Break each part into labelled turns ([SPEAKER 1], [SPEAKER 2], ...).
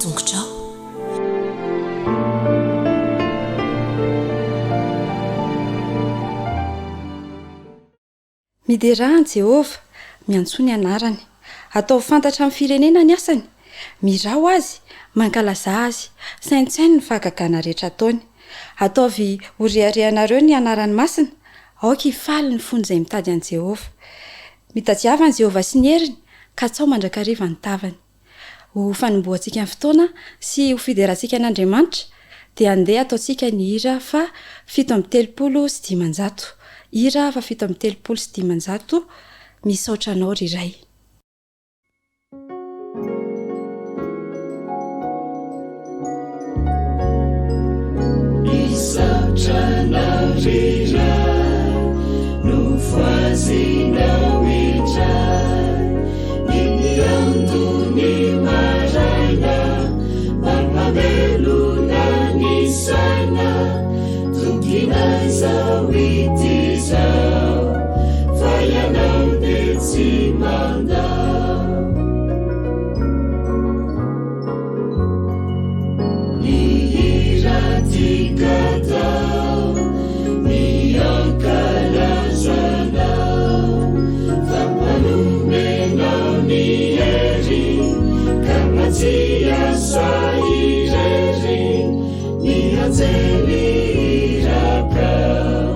[SPEAKER 1] tongotra
[SPEAKER 2] miderahan Jehova miantsoa ny anarany, atao fantatra amin'ny firenena ny asany, mirao azy, mankalaza azy, saintsainy ny fahagagana rehetra ataony, ataovy horeharehanareo ny anarany masina, aoka hifaly ny fony izay mitady an' Jehova. Mitadiavany Jehova sy ny heriny, ka tsao mandrakariva ny tavany. Ho fanomboantsika ny fotoana sy ho fiderantsika an'Andriamanitra dia andeha ataontsika ny hira fa 7:30 hira fa 7:30 misaotra anao riray.
[SPEAKER 3] Misaotra anao riray no voazinao indray, ny andony maraina mampamelona ny saina, tokinay zao ity zao fa ianao dia tsy mandao. Ny hira tikatao ny ankalazanao, fa manomenao ny hery ka matsiasa irery, ny anjely irakao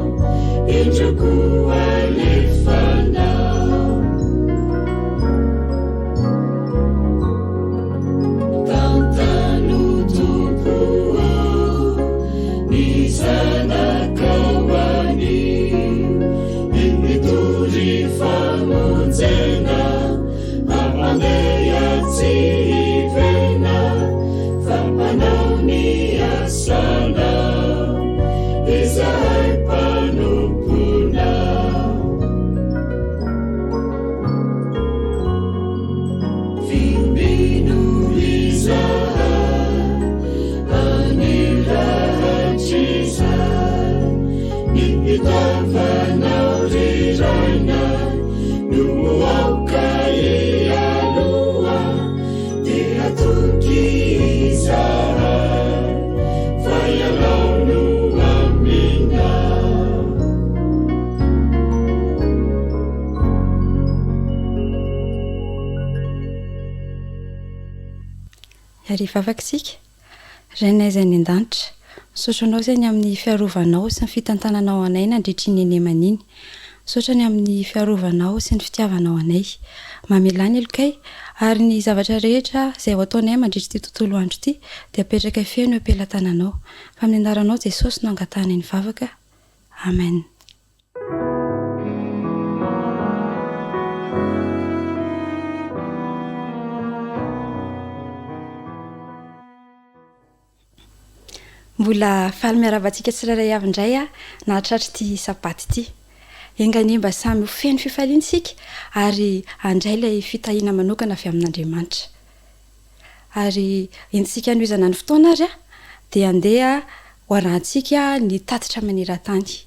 [SPEAKER 3] indroko alefanao. Tantano tompo ny zanakao any, mitory famonjena amandeha tsy hivena, fa manao ny asanao izahay mpanomponao. Fimbino izahay anirahitrizay, ny fitavanao riraina no aoka ialoha, dia toky izahay fa ianao no aminao.
[SPEAKER 2] Hariva afakitsika rainay izay ny an-danitra, misaotranao izany amin'ny fiarovanao sy ny fitantananao anay nandritra ny enemana iny, misaotrany amin'ny fiarovanao sy ny fitiavanao anay, mamelany elokay ary ny zavatra rehetra izay ho ataonay mandritra ity tontolo andro ity dia apetraka feno ampelantananao, fa amin'ny anaranao Jesosy no angatahana ny vavaka. Amen. Mbola faly miaravantsika tsirairay avy indray nahatratra ity sabata ity. Engany mba samy ho feno fifaliantsika ary andray ilay fitahiana manokana avy amin'Andriamanitra. Ary entsika anoizana ny fotoana ary dia andeha ho arantsika ny tatitra maneran-tany.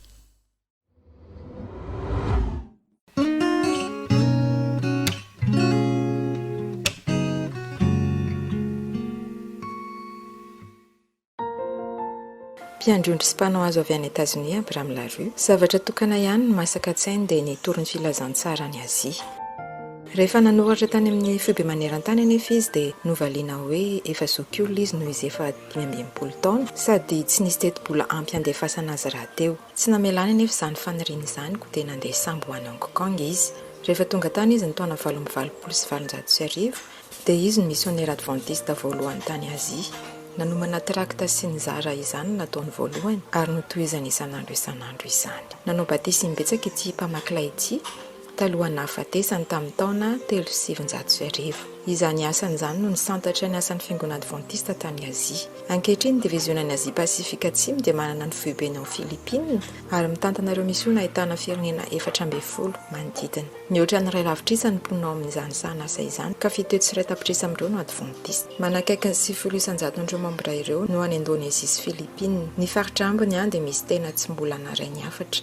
[SPEAKER 4] Mpiandrondro sy mpanao azo avy any Etazonia Abraham Larue, zavatra tokana ihany ny masaka tsainy dia ny torony filazantsara ny Azia. Rehefa nanoratra tany amin'ny foibe maneran-tany anefa izy dia novaliana hoe efa zokiolona izy noho izy efa 5 taona sady tsy nisy teti-bola ampy andefasana azy raha teo. Tsy namelany anefa izany faniriana izany ko dia nandeha sambo any Hong Kong izy. Rehefa tonga tany izy ny taona 1920 dia izy ny misionera adventiste voalohany tany Azia. Nanomana trakta sy ny zara izany nataony voalohany ary notohizany isan'andro izany. Nanao batisa imbetsaka ity mpamakilay ity talohany nahafatesany tamin'ny taona 1700. Izany asany izany no nisantatra ny asan'ny fiangonana adventiste tany Azia. Ankehitriny divisionan'ny Azia Pasifika Atsimo dia manana ny foibeny amin'ny Filipina ary mitantana ireo misiona ahitana firenena 410 manodidina. Mihoatra ny ray lavitra ny mponina ao amin'izany sahanasa izany ka fito sy ray tapitrisa amin'ireo no adventiste. Manakaiky ny 900 membra ireo no any Indonezia sy Filipina. Ny faritra ambiny dia misy tena tsy mbola narainy hafatra.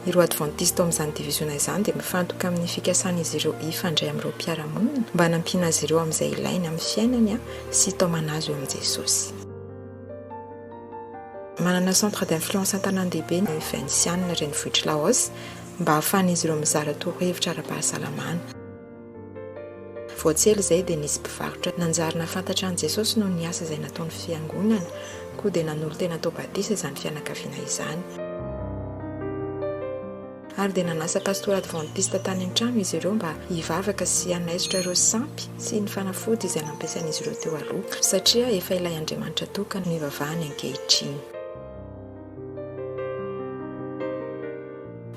[SPEAKER 4] ireo adventiste ao amin'izany diviziona izany dia mifantoka amin'ny fikasana izy ireo ifandray amin'ireo mpiara-monina mba hanampiana azy ireo amin'izay ilainy amin'ny fiainany sy taomana azy eo amin'i Jesosy. Manana centre d'influence an-tanan-dehibe ny FMC renivohitra Laos mba hahafahan'izy ireo mizara torohevitra ara-pahasalamana. Voatsely izay dia nisy mpivarotra nanjarina fantatra an' Jesosy noho ny asa izay nataony fiangonana, koa dia nanolo tena tao batisa izany fianakaviana izany. Ary dia nanasa pastora adventiste tany an-trano izy ireo mba hivavaka sy hanaisotra ireo sampy sy ny fanafody izay nampiasain'izy ireo teo aloha, satria efa ilay Andriamanitra tokana ny hivavahany ankehitriny.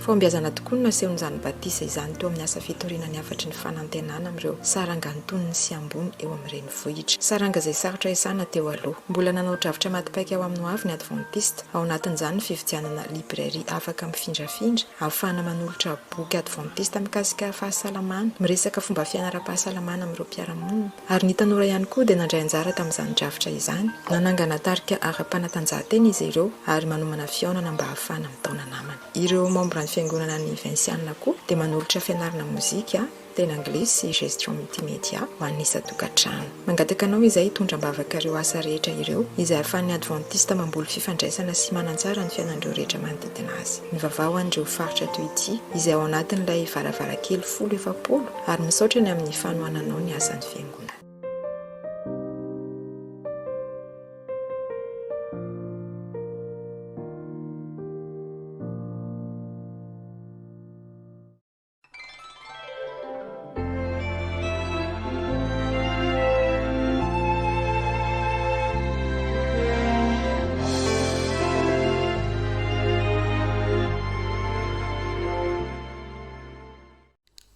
[SPEAKER 4] Fombiazana tokoa no nasehon'izany batisa izany teo amin'ny asa fitorianany afatry ny fanantenana amin'ireo saranga antonony sy ambony eo amin'ny renivohitra. Saranga izay sarotra isana teo aloha. Mbola nanao dravitra matipaika ao amin'ny hoavy ny adventiste. Ao anatin'izany ny fividianana librairie afaka mifindrafindra, ahafahana manolotra boky adventiste mikasika fahasalamana, miresaka fomba fiainana ara-pahasalamana amin'ireo mpiara-monina. Ary ny tanora ihany koa dia nandray anjara tamin'izany dravitra izany. Nanangana tarika ara-panatanjahantena izy ireo ary manomana fiaonana mba ahafahana mitaona namana. Ireo membre fiangonana ny Vinciana koa dia manolotra fianarana mozika, teny anglisy sy gestion multimédia ho an'ny isa-tokantrano. Mangataka anao izay hitondra-bavaka ireo asa rehetra ireo izay ahafahan'ny adventiste mamboly fifandraisana sy manantsara ny fiainan'ireo rehetra manodidina azy. Ny vavao an'ireo faritra toy ity izay ao anatin'ilay varavarakely 70 ary misaotra ny amin'ny fanohananao ny asan'ny fiangonana.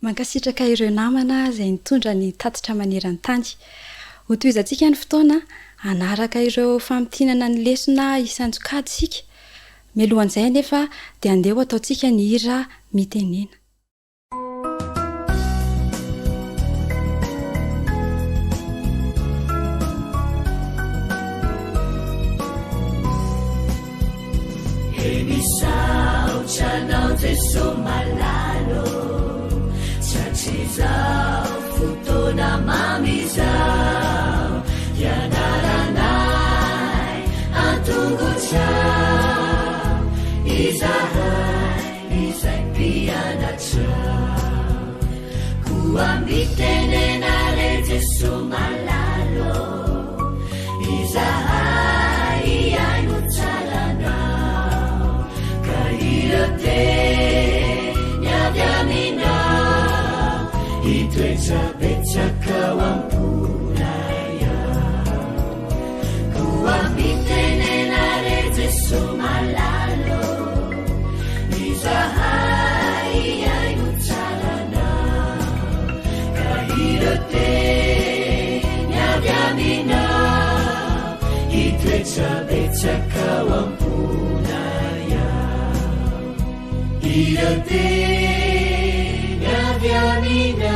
[SPEAKER 2] Mankasitraka ireo namana izay nitondra ny tatitra maneran-tany. Ho tohizantsika ny fotoana hanaraka ireo fampitinana ny lesona isan-tsokajisika. Mialohan'izay nefa dia andeha ataontsika ny hira mitenena.
[SPEAKER 3] Emisauchanao Jesu malalo Chachizao futona mamizao Yanaranai antunguchao Izai pianachao Kuambitenenale Jesu malalo Izai ainuchalanao Kairote nyadamina Itwechapechaka wampunaya Kuambitenenale Jesu malalo Izahai ainuchalana Kairote nyadamina Itwechapechaka wampunaya Irote nyadamina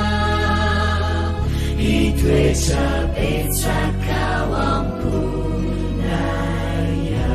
[SPEAKER 3] Itwechapechaka wampunaya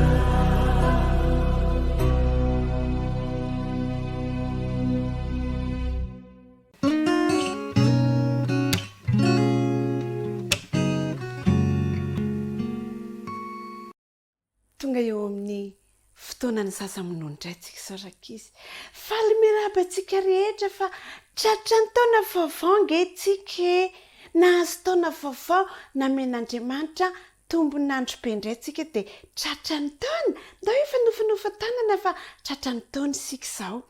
[SPEAKER 1] Tonga eo amin'ny fotoanany sasa minondraitsika sorakizy. Faly mirabantsika rehetra fa tratrany taona vaovao angehtsika nahazo taona vaovao namen'Andriamanitra tombonandro-be indray tsika dia tratrany taona ndao efa nofinofa tanana fa tratrany taona isika izao.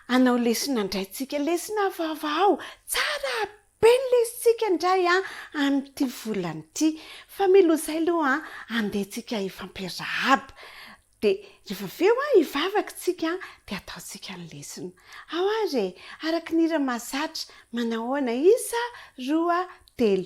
[SPEAKER 1] Anao lesona indray tsika lesona vaovao tsara be ny lesitsika indray amin'ity volany ity fa milozay aloha andehantsika ifampiarahaba dia rehefa aveo hivavaka tsika dia ataontsika ny lesona. Ao ary araka ny hira mahazatra manahoana 1 2 3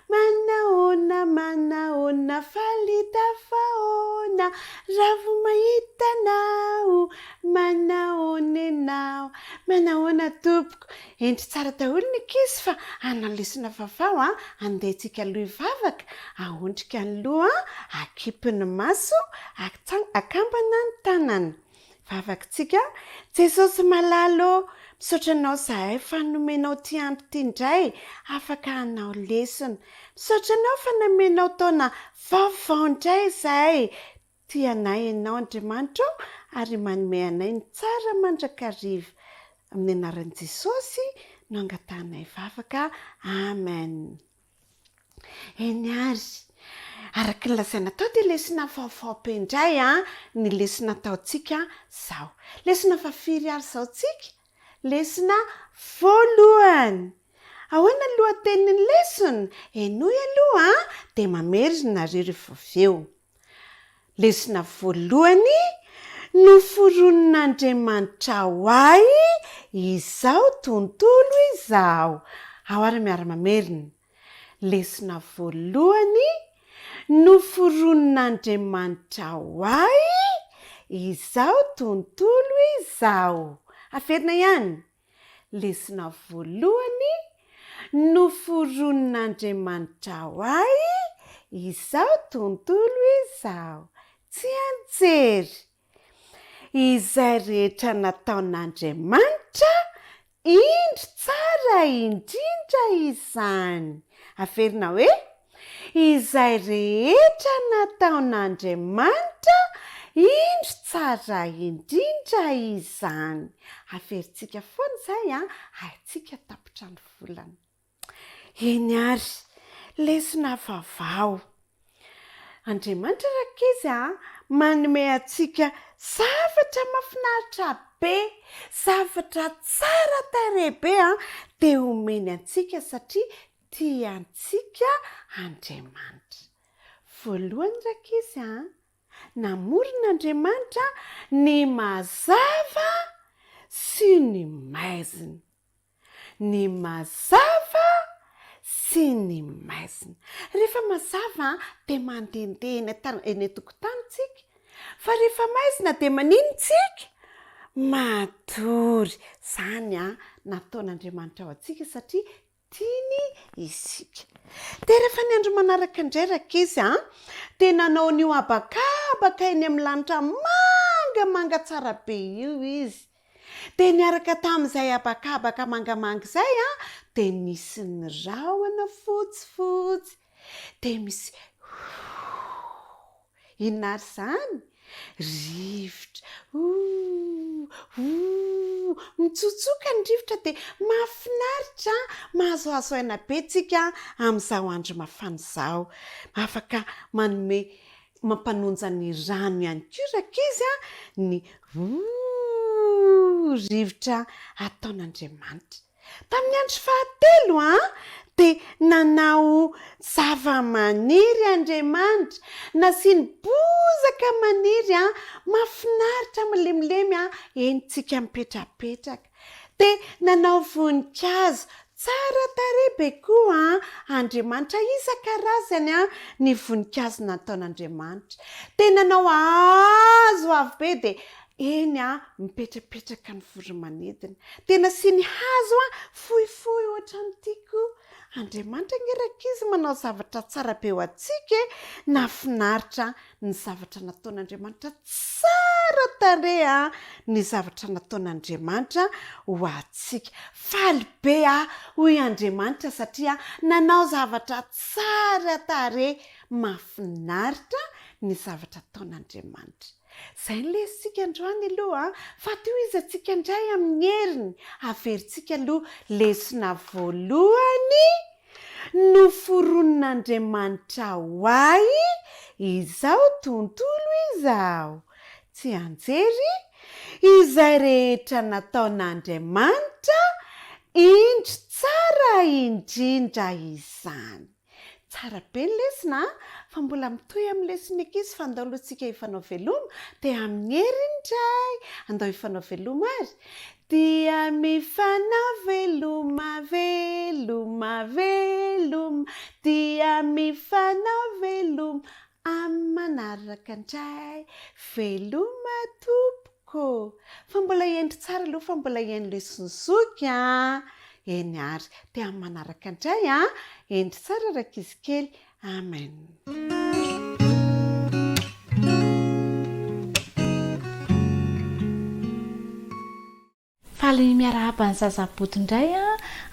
[SPEAKER 1] Manahoana falita fahoana raha vo mahitanao manahoana ianao manahoana tompoko. Endry tsara daholo ny ankizy fa anao lesona vaovao andehantsika aloha hivavaka ahondrika ny loha akipy ny maso akambana ny tanana vavakantsika jesosy malalo misaotra anao zahay fa nomenao ty andro ty indray afaka hanao lesona misaotra anao fa namenao taona vaovao indray zahay tianay ianao Andriamanitra ary manome anay ny tsara mandrakariva amin'ny anaran'i Jesosy no angatanay vavaka amen. Eny ary araka ny lazaina tao dia lesona vaovao be indray ny lesona ataontsika zao lesona fafiry ary zao tsika lesona voalohany ahoana ny lohatenin'ny lesona enoy aloha dia mamerina rehefa avy eo. Lesona voalohany noforonon'Andriamanitra ho ahy izao tontolo izao. Ao ary miara-mamerina. Lesona voalohany noforonon'Andriamanitra ho ahy izao tontolo izao. Aferina ihany. Lesona voalohany noforonon'Andriamanitra ho ahy izao tontolo izao. Tsy anjery izay rehetra nataon'Andriamanitra indro tsara indrindra izany. Aferina hoe izay rehetra nataon'Andriamanitra indro tsara indrindra izany. Aferintsika foana izay haitsika tapitra ny volana. Eny ary lesona vaovao. Andriamanitra rakizy manome antsika zavatra mahafinaritra be, zavatra tsara tarehy be dia omeny antsika satria tia antsika Andriamanitra. Voalohany rakizy namoron'Andriamanitra ny mazava sy ny maizina. Ny mazava sy ny maizina. Rehefa mazava dia mandendeha eny an-tokotanitsika, fa rehefa maizina dia maninontsika? Matory. Izany nataon'Andriamanitra ao antsika satria tiany isika. Dia rehefa ny andro manaraka indray rakizy dia nanao n'io habakabaka eny amin'ny lanitra mangamanga tsara be io izy. Dia niaraka tamin'izay habakabaka mangamanga izay dia nisy ny rahona fotsifotsy. Dia misy inona ary izany? Rivotra. Mitsotsoka ny rivotra dia mahafinaritra, mahazoazo aina be tsika amin'izao andro mafana izao. Afaka manome mampanonja ny rano ihany koa rakizy ny rivotra ataon'Andriamanitra. Tamin'ny andro fahatelo dia nanao zava-maniry Andriamanitra, nasiany bozaka maniry mahafinaritra milemilemy entsika mipetrapetraka. Dia nanao voninkazo tsara tarehy be koa Andriamanitra, isan-karazany ny voninkazo nataon'Andriamanitra. Dia nanao hazo avo be dia eny mipetrapetraka ny voromanidina. Dia nasiany hazo fohifohy ohatran'ity Andriamanitra ny rakizy manao zavatra tsara be ho antsika. Nafinaritra ny zavatra nataon'Andriamanitra, tsara tarehy ny zavatra nataon'Andriamanitra ho antsika. Faly be hoy Andriamanitra satria nanao zavatra tsara tarehy, mahafinaritra ny zavatra ataon'Andriamanitra. Izay ny lesitsika androany aloha fa teo izy antsika indray amin'ny heriny. Averintsika aloha lesona voalohany noforonon'Andriamanitra ho ahy izao tontolo izao. Tsy anjery izay rehetra nataon'Andriamanitra indro tsara indrindra izany. Tsara be ny lesona fa mbola mitohy amin'ny lesona ankizy fa andao alohantsika hifanao veloma dia amin'ny heriny indray andao hifanao veloma ary. Dia mifanao veloma veloma veloma, dia mifanao veloma amin'ny manaraka indray veloma tompoko. Fa mbola endry tsara aloha, fa mbola endry lesona zoky eny ary. Dia amin'ny manaraka indray endry tsara rakizy kely. Amen. faly miarahaba ny zazaboto indray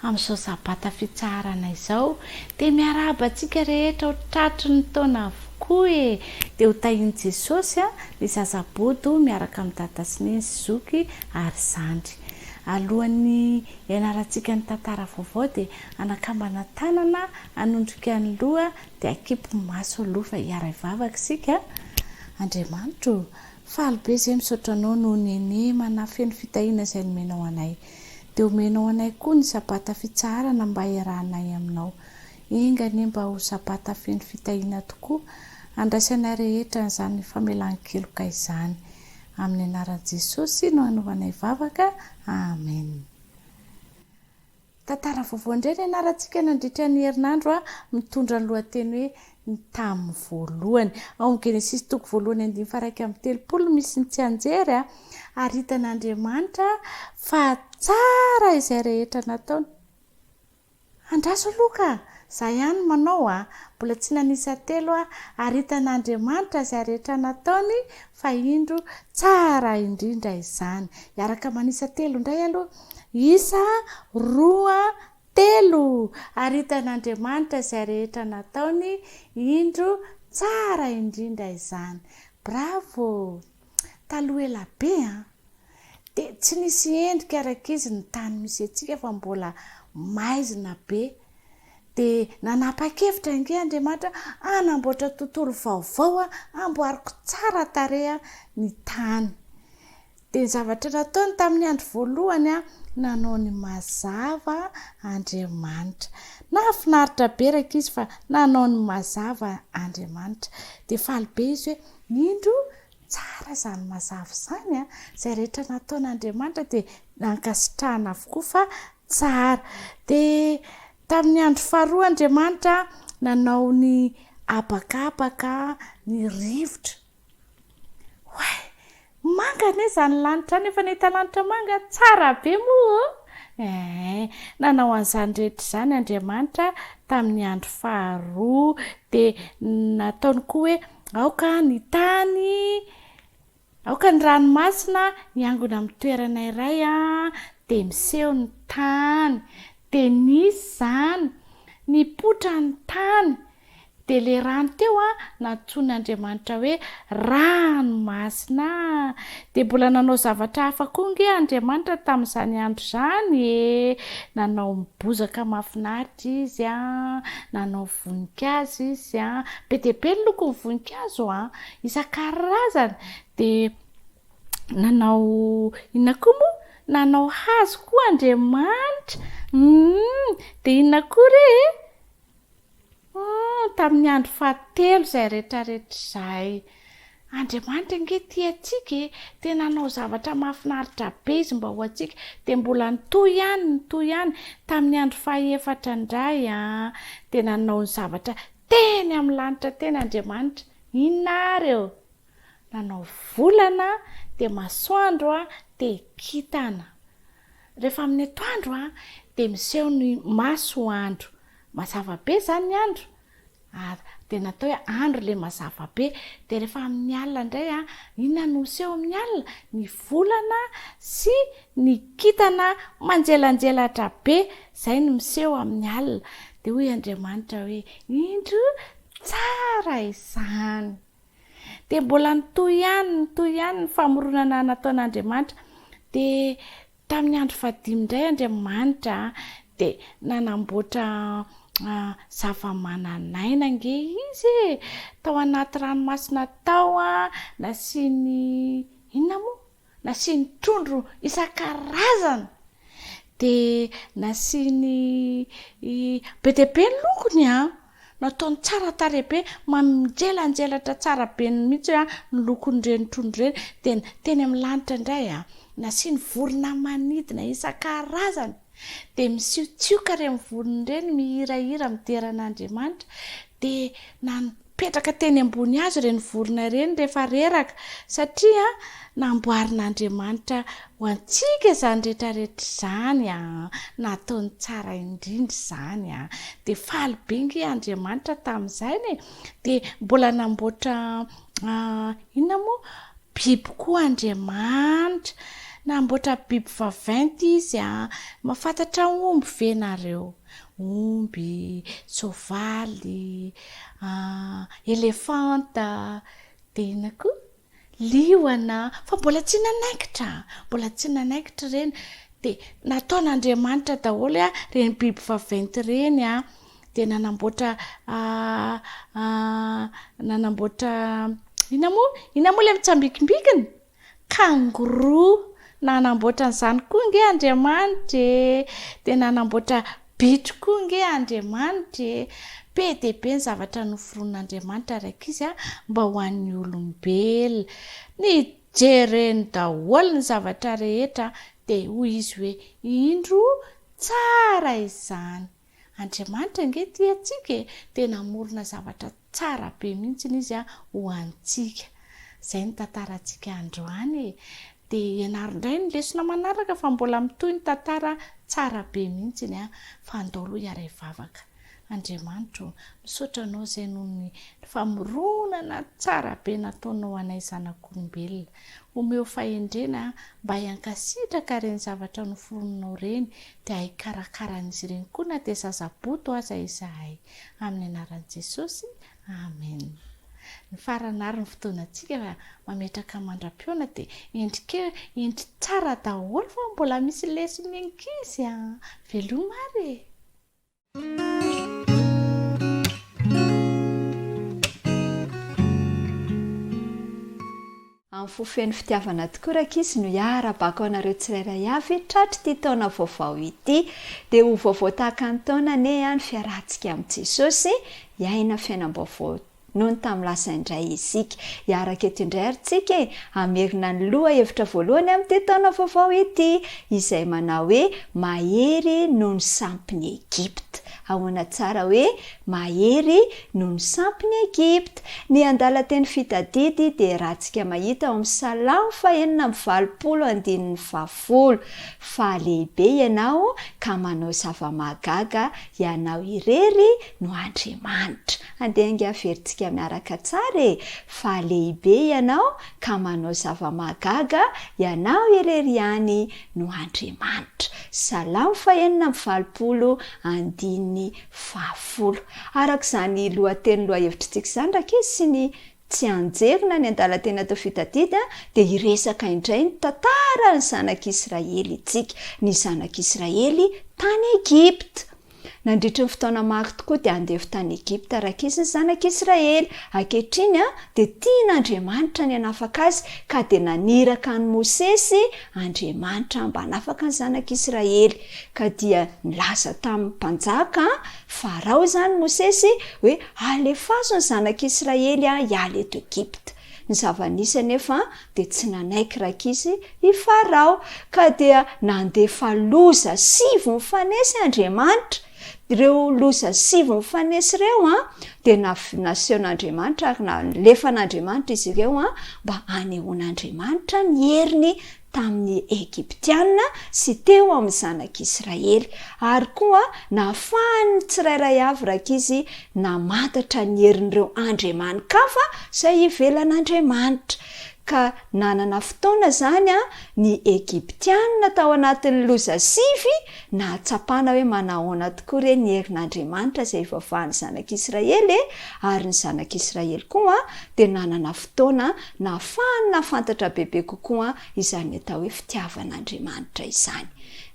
[SPEAKER 1] amin'izao sabata fitsarana izao dia miarahaba antsika rehetra ho tratry ny taona avokoa dia ho tahiany Jesosy ny zazaboto miaraka amin'ny dada sy neny sy zoky ary zandry. Alohan'ny ianarantsika ny tantara vaovao dia anakambana tanana anondrika ny loha dia akipy maso aloha hiara ivavaka isika. Andriamanitro, faly be izay misaotra anao no nenemana feno fitahiana izay nomenao anay. Dia omenao anay koa ny sabata fitsarana mba iarahanay aminao. Ingany mba ho sabata feno fitahiana tokoa. Andraisanay rehetra n'izany famelan-keloka izany. Amin'ny anaran'i Jesosy no hanaovanay vavaka. Amen. Tantara vaovao indray ny anarantsika nandritra ny herinandro mitondra ny lohateny hoe ny tamin'ny voalohany. Ao amin'ny Genesis toko voalohany 1:30 misy ny tsy anjery ary hitan'Andriamanitra fa tsara izay rehetra nataony. Andraso aloha za ihany manao mbola tsy nanisa telo ary hitan'Andriamanitra izay rehetra nataony fa indro tsara indrindra izany. Iaraka manisa telo indray aloha. Isa 2:3 ary hitan'Andriamanitra izay rehetra nataony indro tsara indrindra izany. Bravo! Taloha ela be dia tsy nisy endrika araka izy ny tany misy antsika fa mbola maizina be. Dia nanapa-kevitra inge Andriamanitra anamboatra tontolo vaovao amboariko tsara tarehy ny tany. Dia ny zavatra nataony tamin'ny andro voalohany nanao ny mazava Andriamanitra. Nahafinaritra be raka izy fa nanao ny mazava Andriamanitra. Dia faly be izy hoe indro tsara izany mazava izany izay rehetra nataon'Andriamanitra dia nankasitrahana avokoa fa tsara. Dia tamin'ny andro faharoa Andriamanitra nanao ny abakabaka ny rivotra. Manga anie izany lanitra nefa nahita lanitra manga tsara be moa. Nanao an'izany rehetra izany Andriamanitra tamin'ny andro faharoa. Dia nataony koa hoe aoka ny tany, aoka ny ranomasina hiangona amin'ny toerana iray dia miseho ny tany. Dia nisy izany nipotra ny tany. Dia le rano teo nantsoin'Andriamanitra hoe ranomasina. Dia mbola nanao zavatra hafa koa nge Andriamanitra tamin'izany andro izany. Nanao bozaka mahafinaritra izy nanao voninkazo izy be dia be ny lokon'ny voninkazo isan-karazany. Dia nanao inona koa moa? Nanao hazo koa Andriamanitra. Dia inona koa re? Tamin'ny andro fahatelo izay rehetrarehetra izay. Andriamanitra nge tia antsika dia nanao zavatra mahafinaritra be izy mba ho antsika. Dia mbola nitoy ihany tamin'ny andro fahaefatra indray dia nanao ny zavatra teny amin'ny lanitra teny Andriamanitra. Inona reo? Nanao volana dia masoandro dia kintana. Rehefa amin'ny atoandro dia miseho ny masoandro. Mazava be izany ny andro. Dia natao hoe andro le mazava be. Dia rehefa amin'ny alina indray inona no miseho amin'ny alina? Ny volana sy ny kintana manjelanjelatra be. Izay no miseho amin'ny alina. Dia hoy Andriamanitra hoe indro tsara izany. Dia mbola nitoy ihany ny famoronana nataon'Andriamanitra. Dia tamin'ny andro fahadimy indray Andriamanitra dia nanamboatra zava-mananaina nge izy. Tao anaty ranomasina tao nasiany inona moa? Nasiany trondro isan-karazany. Dia nasiany be dia be ny lokony nataony tsara tarehy be, manjelanjelatra tsara be mihitsy ny lokon'ireny trondro ireny. Dia teny amin'ny lanitra indray nasiany vorona manidina isan-karazany. Dia misiontsioka ireny vorona ireny mihirahira mideran'Andriamanitra. Dia napetraka teny ambony hazo ireny vorona ireny rehefa reraka satria namboarin'Andriamanitra ho antsika izany rehetrarehetra izany nataony tsara indrindra izany Dia faly be nge Andriamanitra tamin'izany. Dia mbola namboatra inona moa? Biby koa Andriamanitra. namboatra biby vaventy izy mahafantatra omby ve nareo omby soavaly elefanta de ina koa liona fa mbola tsy nanaikitra reny de nataon'Andriamanitra daholo reny biby vaventy reny de nanamboatra ina moa le mitsambikimbikiny kangourou nanamboatra an'izany koa nge Andriamanitra de nanamboatra bitro koa nge Andriamanitra be de be ny zavatra noforon'Andriamanitra raiky izy mba ho an'ny olombelona ny jereny daholo ny zavatra rehetra de hoy izy hoe indro tsara izany Andriamanitra nge tiatsika de namorona zavatra tsara be mihitsy izy ho antsika zay ny tantarantsika androany de ianarindray ny lesona manaraka fa mbola mitoy ny tantara tsara be mihitsy fa andao aloha iara ivavaka Andriamanitra misaotra anao zay noho ny famoronana tsara be nataonao anay zanak'olombelona omeo fahendrena mba hiankasitraka reny zavatra noforononao reny de haikarakaranizy ireny koa na de zazaboto aza izahay amin'ny anaran'i Jesosy amen. Ny faranary ny fotoanantsika mametraka mandra-piona de endry tsara daholo fa mbola misy lesona ankizy velomary
[SPEAKER 5] amin'ny fofeny fitiavana tokoa rakisy no iara-bako anareo tsirairay avy tratry ty taona vaovao ity de ho vaovao tahaka ny taona ny fiarantsika amin'ny Jesosy iaina fiainam-baovao noho ny tamin'ny lasa indray isika iaraka eto indray aritsika amerina ny loha hevitra voalohany amin'ity taona vaovao ity izay manao hoe mahery noho ny sampin'ny Egypta ahoana tsara hoe mahery noho ny sampin'ny Egypta ny andalan-teny fitadidy de rahantsika mahita ao amin'ny Salamo 4:20 fa lehibe ianao ka manao zava-mahagaga ianao irery no Andriamanitra andenga averintsika miaraka tsara fa lehibe ianao ka manao zava-mahagaga ianao irery ihany no Andriamanitra Salamo 4:20 araka izany lohateny lohahevitrintsika izany rak'izy sy ny tsy anjerina ny andalan-teny atao fitadidy de iresaka indray ny tantara ny zanak'Israely itsika ny zanak'Israely tany Egypta nandritra ny fotoana maro tokoa de andevo tany Egypta rak'izy ny zanak'Israely ankehitriny de tian'Andriamanitra ny hanafaka azy ka de naniraka ny Mosesy Andriamanitra mba hanafaka ny zanak'Israely ka dia nilaza tamin'ny mpanjaka Farao zany Mosesy hoe alefaso ny zanak'Israely hiala eto Egypta ny zava-nisy anefa de tsy nanaiky rak'izy i Farao ka dia nandefa loza 7 mifanesy Andriamanitra ireo loza 7 mifanesy ireo de nasehoan'Andriamanitra ary nalefan'Andriamanitra izy ireo mba hanehoan'Andriamanitra ny heriny tamin'ny Egyptiana sy teo amin'ny zanak'Israely ary koa nahafahan'ny tsirairay avy rak'izy namantatra ny herin'ireo andriamanikafa izay ivelan'Andriamanitra ka nanana fotoana zany ny Egyptiana tao anatin'ny loza 7 na tsapana hoe manahoana tokoa reny ny herin'Andriamanitra izay ivavahan'ny zanak'Israely ary ny zanak'Israely koa de nanana fotoana nahafahany nafantatra bebe kokoa izany atao hoe fitiavan'Andriamanitra izany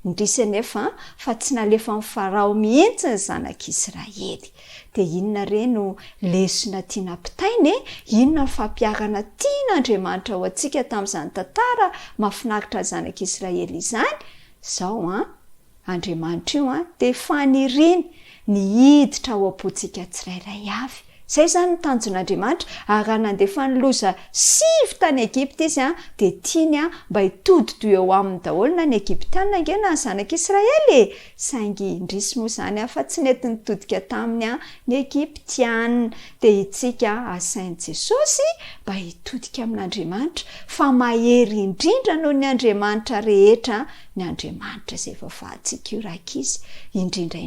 [SPEAKER 5] ndrisy nefa fa tsy nalefa amin'ny Farao mihitsy ny zanak'Israely de inona reno lesona tiana pitainy inona ny fampiarana tian'Andriamanitra ho antsika tamin'izany tantara mahafinaritra zanak'Israely izany zao Andriamanitra io de faniriny ny hiditra ao am-pontsika tsirairay avy zay zany ny tanjon'Andriamanitra ary nandefa ny loza 7 tany Egypta izy de tiany mba hitodido eo amin'ny daholo na ny Egyptiana nge na ny zanak'Israely saingy indrisy moa zany fa tsy nety nitodika taminy ny Egyptiana de itsika asain'i Jesosy mba hitodika amin'Andriamanitra fa mahery indrindra noho ny Andriamanitra rehetra ny Andriamanitra izay vavahantsika io rak'izy indrindra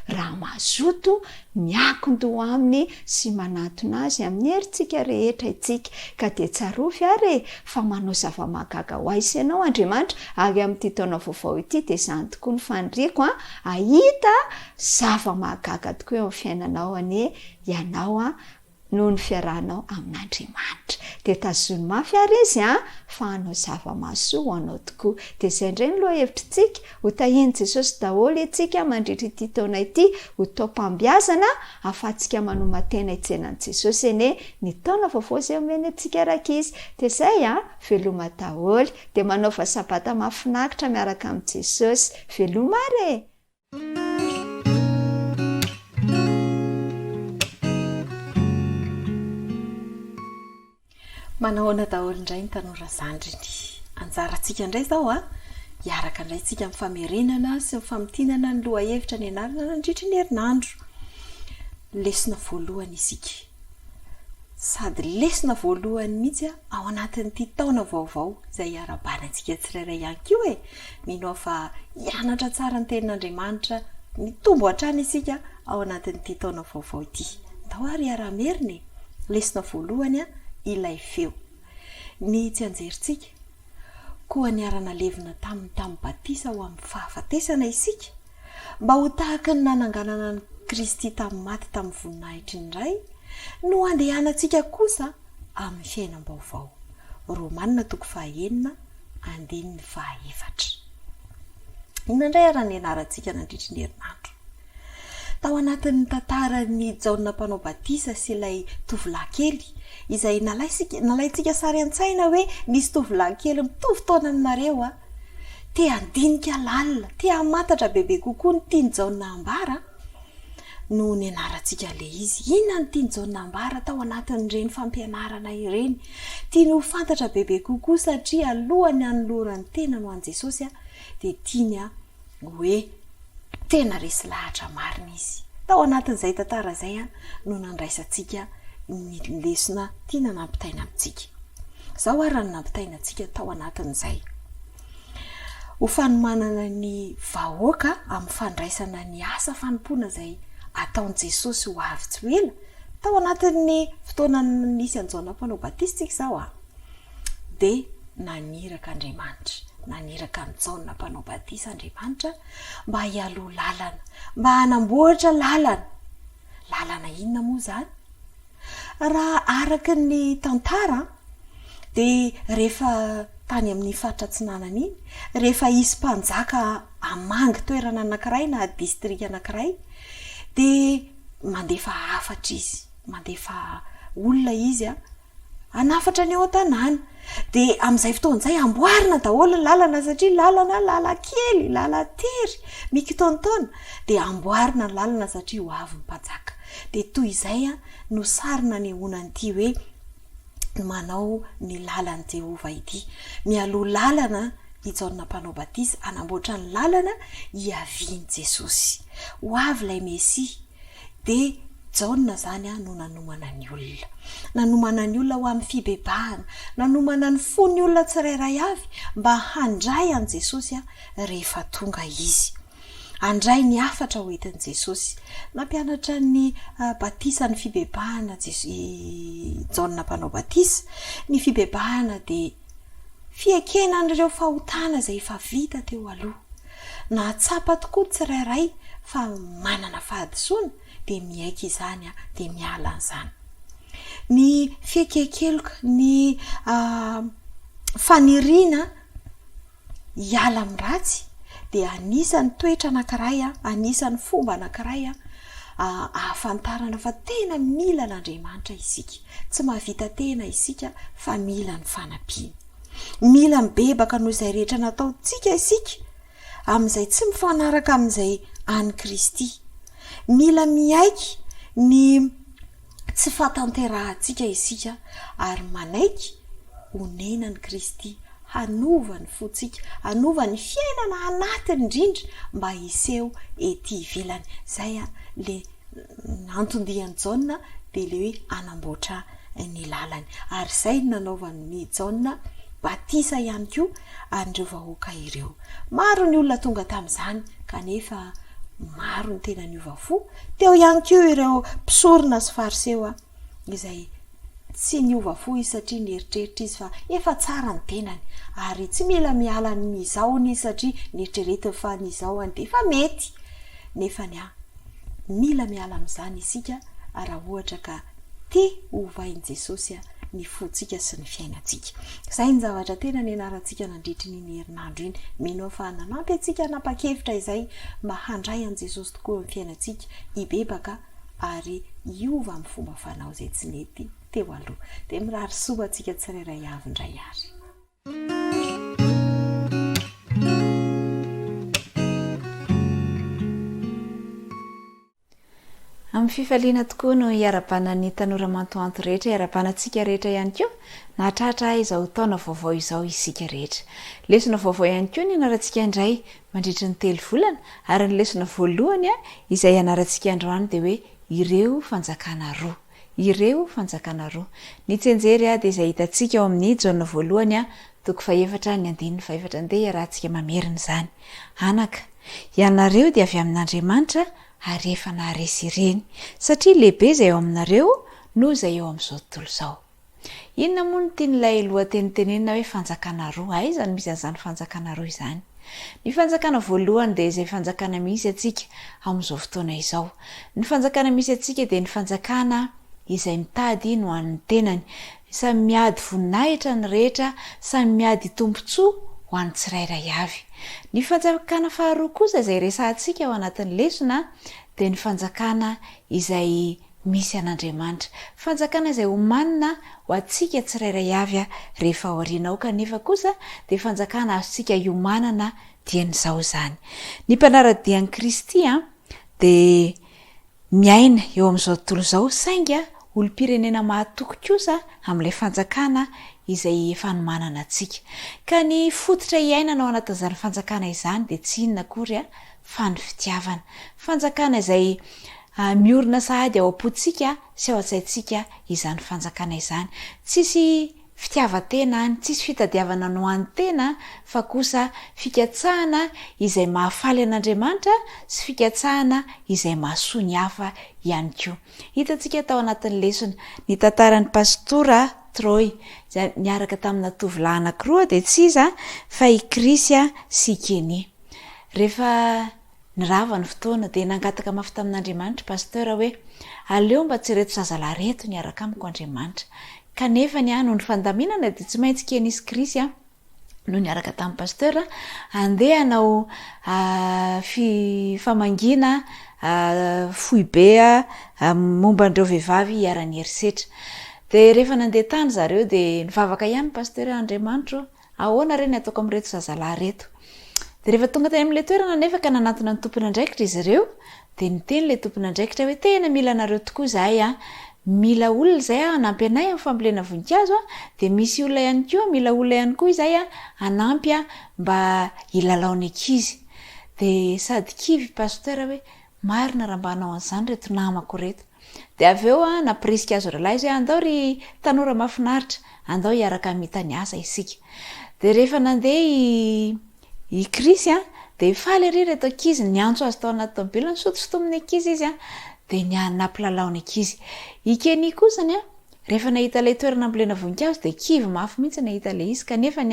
[SPEAKER 5] raha mazoto miakindoha aminy sy manatona azy amin'ny herintsika rehetra itsika ka dia tsarofy ary fa manao zava-mahagaga ho azy ianao Andriamanitra ary amin'ity taona vaovao ity dia izany tokoa ny fandriako ahita zava-mahagaga tokoa eo amin'ny fiainanao anie ianao noho ny fiarahanao amin'Andriamanitra dia tazony mafy ary izy fa hanao zava-mahasoa ho anao tokoa dia izay indray ny loha hevitrintsika ho tahiny Jesosy daholo itsika mandritra ity taona ity ho taom-pambiazana ahafahantsika manomatena itsenan'i Jesosy ene ny taona vaovao izay omeny antsika rakizy dia izay veloma daholo dia manaova sabata mahafinaritra miaraka amin'i Jesosy veloma re.
[SPEAKER 1] Manahoana daholo indray ny tanora zandriny anjarantsika indray zao hiaraka indray tsika amin'ny famerenana sy ny famitinana ny loha hevitra ny anarana nandritra ny herinandro. Lesona voalohany isika sady lesona voalohany mihitsy ao anatin'ity taona vaovao izay hiara-banantsika tsirairay ihany koa mino fa hianatra tsara ny tenin'Andriamanitra mitombo hatrany isika ao anatin'ity taona vaovao ity. Ndao ary hiara-meriny lesona voalohany ilay feo ny tsy anjerintsika koa niarana levina tamin'ny batisa ho amin'ny fahafatesana isika mba ho tahaka ny nananganana ny Kristy tamin'ny maty tamin'ny voninahitra indray no andehanantsika kosa amin'ny fiainam-baovao. Romanina 9:1-9. Inandray arany ianarantsika nandritra ny herinandro. Tao anatin'ny tantaran'ny Jaona mpanao batisa sy ilay tovolahy kely izay nalaitsika sary an-tsaina hoe nisy tovolahy kely mitovy taona aminareo te handinika lalina te hamantatra bebe kokoa ny tiany Jaona ambara no ny anarantsika le izy. Inona ny tiany Jaona ambara tao anatin'ireny fampianarana ireny tiany ho fantatra bebe kokoa satria alohany anolorany tena no an Jesosy dia tiany hoe tena resy lahatra marina izy. Tao anatin'izay tantara izay no nandraisantsika ny lesona tiana nampitaina amintsika. Zao ary ny nampitaina antsika tao anatin'izay. Ho fanomanana ny vahoaka amin'ny fandraisana ny asa fanompoana izay ataon'i Jesosy ho avy tsy ela tao anatin'ny fotoana nisy an'Jaona mpanao batisa tsika zao dia naniraka Andriamanitra, naniraka ny Jaona mpanao batisa Andriamanitra mba hialoha lalana, mba hanamboatra lalana inona moa zany? Raha araka ny tantara dia rehefa tany amin'ny fahatratsinanana iny rehefa isy mpanjaka amangy toerana anankiray na distrika anankiray dia mandefa hafatra izy, mandefa olona izy hanafatra ny ao an-tanàna dia amin'izay fotoan'izay amboarina daholo lalana satria lalan-kely, lalan-tery mikitaontaona dia amboarina lalana satria ho avy ny mpanjaka. Dia toy izay no sarina ny honan'ity hoe manao ny lalan'i Jehova ity, mialoha lalana i Jaona mpanao batisa hanamboatra ny lalana hiavian'i Jesosy. Ho avy ilay Mesia dia Jaona zany no nanomana ny olona. Nanomana ny olona ho amin'ny fibebahana, nanomana ny fony olona tsirairay avy mba handray an Jesosy rehefa tonga izy. Handray ny hafatra ho entin'i Jesosy. Nampianatra ny batisa ny fibebahana Jaona mpanao batisa. Ny fibebahana dia fiekena an'ireo fahotana izay efa vita teo aloha. Nahatsapa tokoa tsirairay fa manana fahadisoana dia miaika izany dia miala an'izany. Ny fiekekeloka, ny faniriana hiala amin'ny ratsy dia anisan'ny toetra anankiray, anisan'ny fomba anankiray ahafantarana fa tena mila l'Andriamanitra isika. Tsy mahavita tena isika fa mila ny fanampiana. Mila mibebaka noho izay rehetra nataontsika isika amin'izay tsy mifanaraka amin'izay an'i Kristy. Mila miaiky ny tsy fatanterahantsika isika ary manaiky honenan'i Kristy hanovany fotsika, hanovany fiainana anatiny indrindra mba hiseho ety ivelany. Zay le antondian'i Jaona dia le hoe hanamboatra ny lalany. Ary izay nanaovan'ny Jaona batisa ihany koa an'ireo vahoaka ireo. Maro ny olona tonga tamin'izany kanefa maro ny tena niova fo. Teo ihany koa ireo mpisorona sy fariseo izay tsy niova fo izy satria nieritreritra izy fa efa tsara ny tenany ary tsy mila miala n'izao ny satria nieritrereta fa n'izao any dia efa mety nefa mila miala amin'izany isika raha ohatra ka tia hovain' Jesosy ny fotsika sy ny fiainantsika. Izay ny zavatra tena nianarantsika nandritry ny herinandro iny. Mino fa nanampy antsika nanapa-kevitra izay mba handray an' Jesosy tokoa amin'ny fiainantsika hibebaka ary hiova amin'ny fomba fanao izay tsy nety teo aloha. Dia mirary soa antsika tsirairay avy indray ary.
[SPEAKER 5] Amin'ny fifaliana tokoa no hiarabana ny tanora mantoanto rehetra, hiarabanantsika rehetra ihany koa, nahatratra izao taona vaovao izao isika rehetra. Lesona vaovao ihany koa ny ianarantsika indray mandritra ny 3 volana, ary ny lesona voalohany izay ianarantsika androany dia hoe ireo fanjakana roa. Ireo fanjakana roa. Ny tsenjery dia izay hitantsika ao amin'ny jaona voalohany toko 4 ny 4 andeha iarahantsika mamerina izany. Anaka, ianareo dia avy amin'Andriamanitra ary efa naharesy ireny, satria lehibe izay ao aminareo no izay eo amin'izao tontolo izao. Inona moa no tian'ilay lohatenitenenina hoe fanjakana roa? Aiza no misy an'izany fanjakana roa izany? Ny fanjakana voalohany dia izay fanjakana misy atsika amin'izao fotoana izao. Ny fanjakana misy atsika dia ny fanjakana izay mitady no an'ny tenany, samy miady voninahitra ny rehetra, samy miady tombontsoa ho an'ny tsirairay avy. Ny fanjakana faharoa kosa izay resahantsika ao anatin'ny lesona dia ny fanjakana izay misy an'Andriamanitra. Fanjakana izay homanina ho antsika tsirairay avy rehefa aoriana kanefa kosa dia fanjakana azontsika hiomanana dian'izao izany. Ny mpanaradian'i Kristy dia miaina eo amin'izao tontolo izao sainga olom-pirenena mahatoky kosa amin'ilay fanjakana izay efa nomanana antsika. Ka ny fototra hiainana ao anatin'izany fanjakana izany dia tsy inona akory fa ny fitiavana. Fanjakana izay miorina sahady ao am-potsika sy ao an-tsaintsika izany fanjakana izany. Tsisy fitiavan-tena any, tsisy fitadiavana no an'ny tena, fa kosa fikatsahana izay mahafaly an'Andriamanitra sy fikatsahana izay mahasoa ny hafa ihany koa. Hitantsika tao anatin'ny lesona ny tantaran'ny pastora Troy, niaraka tamina tovolahy anankiroa dia tsy iza fa i Krisy sy i Keny. Rehefa nirava ny fotoana dia nangataka mafy tamin'Andriamanitra pasteur hoe aleo mba tsy reto zazalahy reto niaraka amiko Andriamanitra. Kanefa noho ny fandaminana dia tsy maintsy Keny sy Krisy no niaraka tamin'ny pasteur andeha hanao famangina fohy be momba an'ireo vehivavy hiara-ny herisetra. Dia rehefa nandeha tany zareo dia nivavaka ihany pasteur Andriamanitra ahoana reny ataoko amin'reto zazalahy reto. Dia rehefa tonga tany amin'ilay toerana nefa ka nanantona ny tompon'andraikitra izy ireo dia niteny ilay tompon'andraikitra hoe tena mila anareo tokoa zahay mila olona izay hanampy anay amin'ny fambolena voninkazo dia misy olona ihany koa mila olona ihany koa izay hanampy mba hilalaony ankizy. Dia sady kivy pasteur hoe marina raha mba hanao an'izany reto namako reto. Dia avy eo napirisika azy ralahy izy andao ry tanora mahafinaritra, andao hiaraka mitany asa isika. Dia rehefa nandeha i Krisy dia faly ery reto ankizy, niantso azy tao anaty tomobilina, nisotosotomin'ny ankizy izy dia nampilalaony ankizy. I Keny kosany rehefa nahita ilay toerana ambolena voninkazo dia kivy mafy mihitsy nahita ilay izy kanefa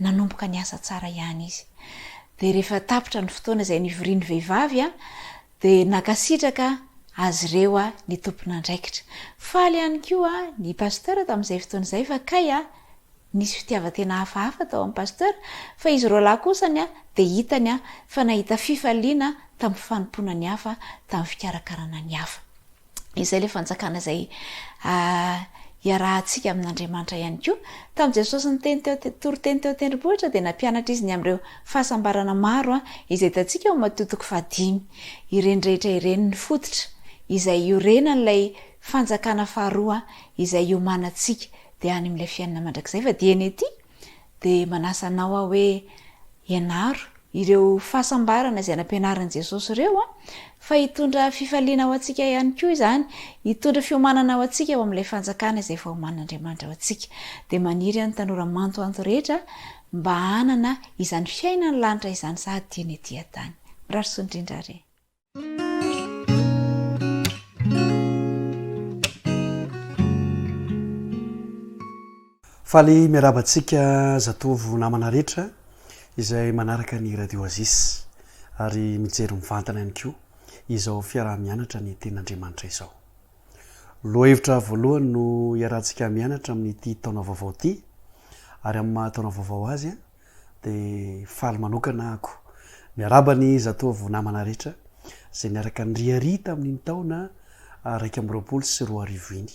[SPEAKER 5] nanomboka ny asa tsara ihany izy. Dia rehefa tapitra ny fotoana izay nivorian'ny vehivavy dia nakasitraka azy ireo ny tompon'andraikitra. Faly ihany koa ny pasteur tamin'izay fotoana izay fa kay nisy fitiavan-tena hafahafa tao amin'ny pasteur, fa izy roa lahy kosany dia hitany fa nahita fifaliana tamin'ny fanompoana ny hafa, tamin'ny fikarakarana ny hafa. Izay ilay fanjakana izay iarahantsika amin'Andriamanitra ihany koa. Tamin'i Jesosy toro-teny teo tendrombohitra dia nampianatra izy ny amin'ireo fahasambarana maro izay hitantsika ao Mateo 5. Ireny rehetra ireny ny fototra izay iorenan'ilay fanjakana faharoa izay iomanantsika dia any amin'ilay fiainana mandrakizay. Fa dia eny ety dia manasa anao hoe ianaro ireo fahasambarana izay nampianaran'i Jesosy ireo fa hitondra fifaliana ao antsika ihany koa izany, hitondra fiomanana ao antsika ao amin'ilay fanjakana izay efa oman'Andriamanitra ao antsika. Dia maniry ny tanora mantoanto rehetra mba hanana izany fiainana lanitra izany sady tiany ety an-tany. Mirary soa indrindra re.
[SPEAKER 6] faly miarabantsika zatovo namana rehetra izay manaraka ny radio azis ary mijery mivantana ihany koa izao fiaraha-mianatra ny ten'Andriamanitra izao. Loha hevitra voalohany no iarahantsika mianatra amin'ity taona vaovao ity ary amin'ny mahataona vaovao azy dia faly manokana ako miarabany zatovo namana rehetra izay niaraka niriary tamin'ny taona 2024 iny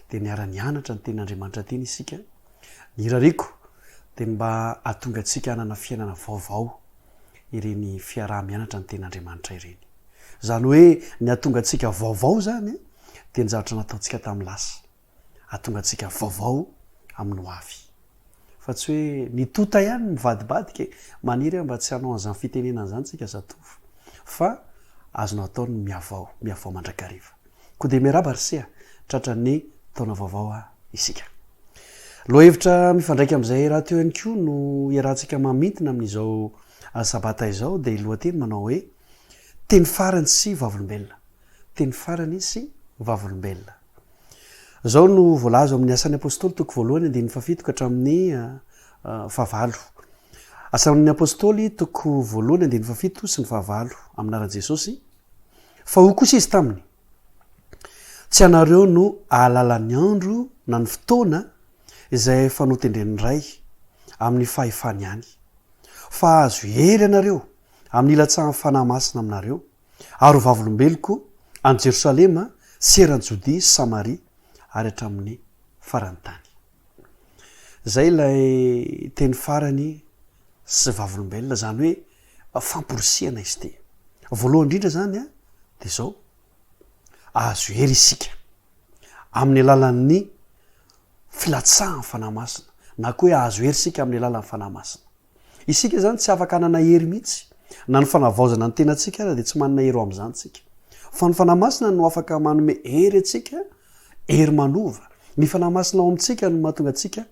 [SPEAKER 6] dia niara-nianatra ny ten'Andriamanitra teny isika. Nirariko dia mba atonga antsika hanana fiainana vaovao ireny fiaraha-mianatra ny ten'Andriamanitra ireny. Zany hoe ny atonga antsika vaovao zany dia ny zavatra nataontsika tamin'ny lasa. Atonga antsika vaovao amin'ny ho avy. Fa tsy hoe ny tota ihany mivadibadika maniry mba tsy hanao an'izany fitenenana izany tsika zatovo. Fa azonao atao ny miavao mandrakariva. Koa dia miaraba risea tratra ny taona vaovao isika. Loha hevitra mifandraika amin'izay raha teo ihany koa no iarahantsika mamintina amin'izao sabata izao dia lohateny manao hoe teny farany sy vavolombelona. Teny farany sy vavolombelona. Zao no voalazo amin'ny asan'ny apôstôly toko voalohany andiny fafito ka hatramin'ny fahavalo. Asan'ny apôstôly toko voalohany andiny fafito sy ny fahavalo aminaran'i Jesosy. Fa ho kosa izy taminy. Tsy anareo no ahalalany andro na ny fotoana izay fanotendren'ny ray amin'ny fahefany ihany. Fa azo hery ianareo amin'ny ilatsahan'ny fanahy masina aminareo ary ho vavolombeloko any Jerosalema sy eran'ny Jodia sy Samaria ary hatramin'ny farany tany. Zay ilay teny farany sy vavolombelona zany hoe famporisiana izy ity. Voalohany indrindra zany dia zao azo hery isika amin'ny alalan'ny filatsahan'ny fanahy masina na koa hoe azo hery isika amin'ny alalan'ny fanahy masina. Isika zany tsy afaka hanana hery mihitsy na ny fanavaozana ny tenantsika ara dia tsy manana hery amin'izany tsika. Fa ny fanahy masina no afaka manome hery atsika, hery manova. Ny fanahy masina ao amintsika no mahatonga atsika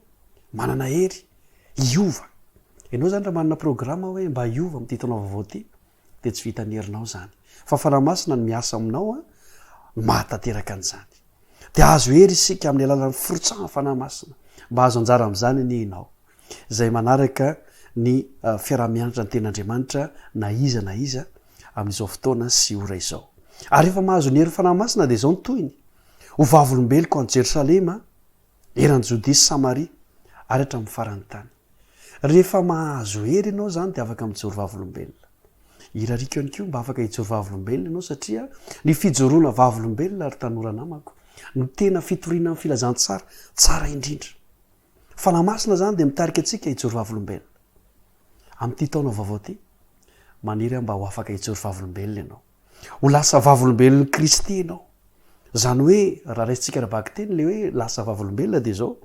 [SPEAKER 6] manana hery hiova. Ianao zany raha manana programa hoe mba hiova amin'ity taona vaovao ity dia tsy vitan'ny herinao zany. Fa fanahy masina no miasa aminao mahatanteraka an'izany. Dia azo hery isika amin'ny alalan'ny forotsahan'ny fanahy masina mba azo anjara amin'izany ny ianao. Izay manaraka ny fiaraha-mianatra ny ten'Andriamanitra na iza amin'izao fotoana sy ora izao. Ary rehefa mahazo ny hery fanahy masina dia izao ny toyiny. Ho vavolombeloko any Jerosalema, eran'ny Jodia sy Samaria ary hatramin'ny farany tany. Rehefa mahazo hery ianao zany dia afaka mijoro vavolombelona. Irariko ihany koa mba afaka hijoro vavolombelona ianao satria ny fijoroana vavolombelona ary tanora namako no tena fitoriana amin'ny filazantsara tsara indrindra. Fanahy masina zany dia mitarika antsika hijoro vavolombelona. Amin'ity taona vaovao ity maniry mba ho afaka hijoro vavolombelona ianao. Ho lasa vavolombelon'ny Kristy ianao. Zany hoe raha raisitsika rabaky teny le hoe lasa vavolombelona dia zao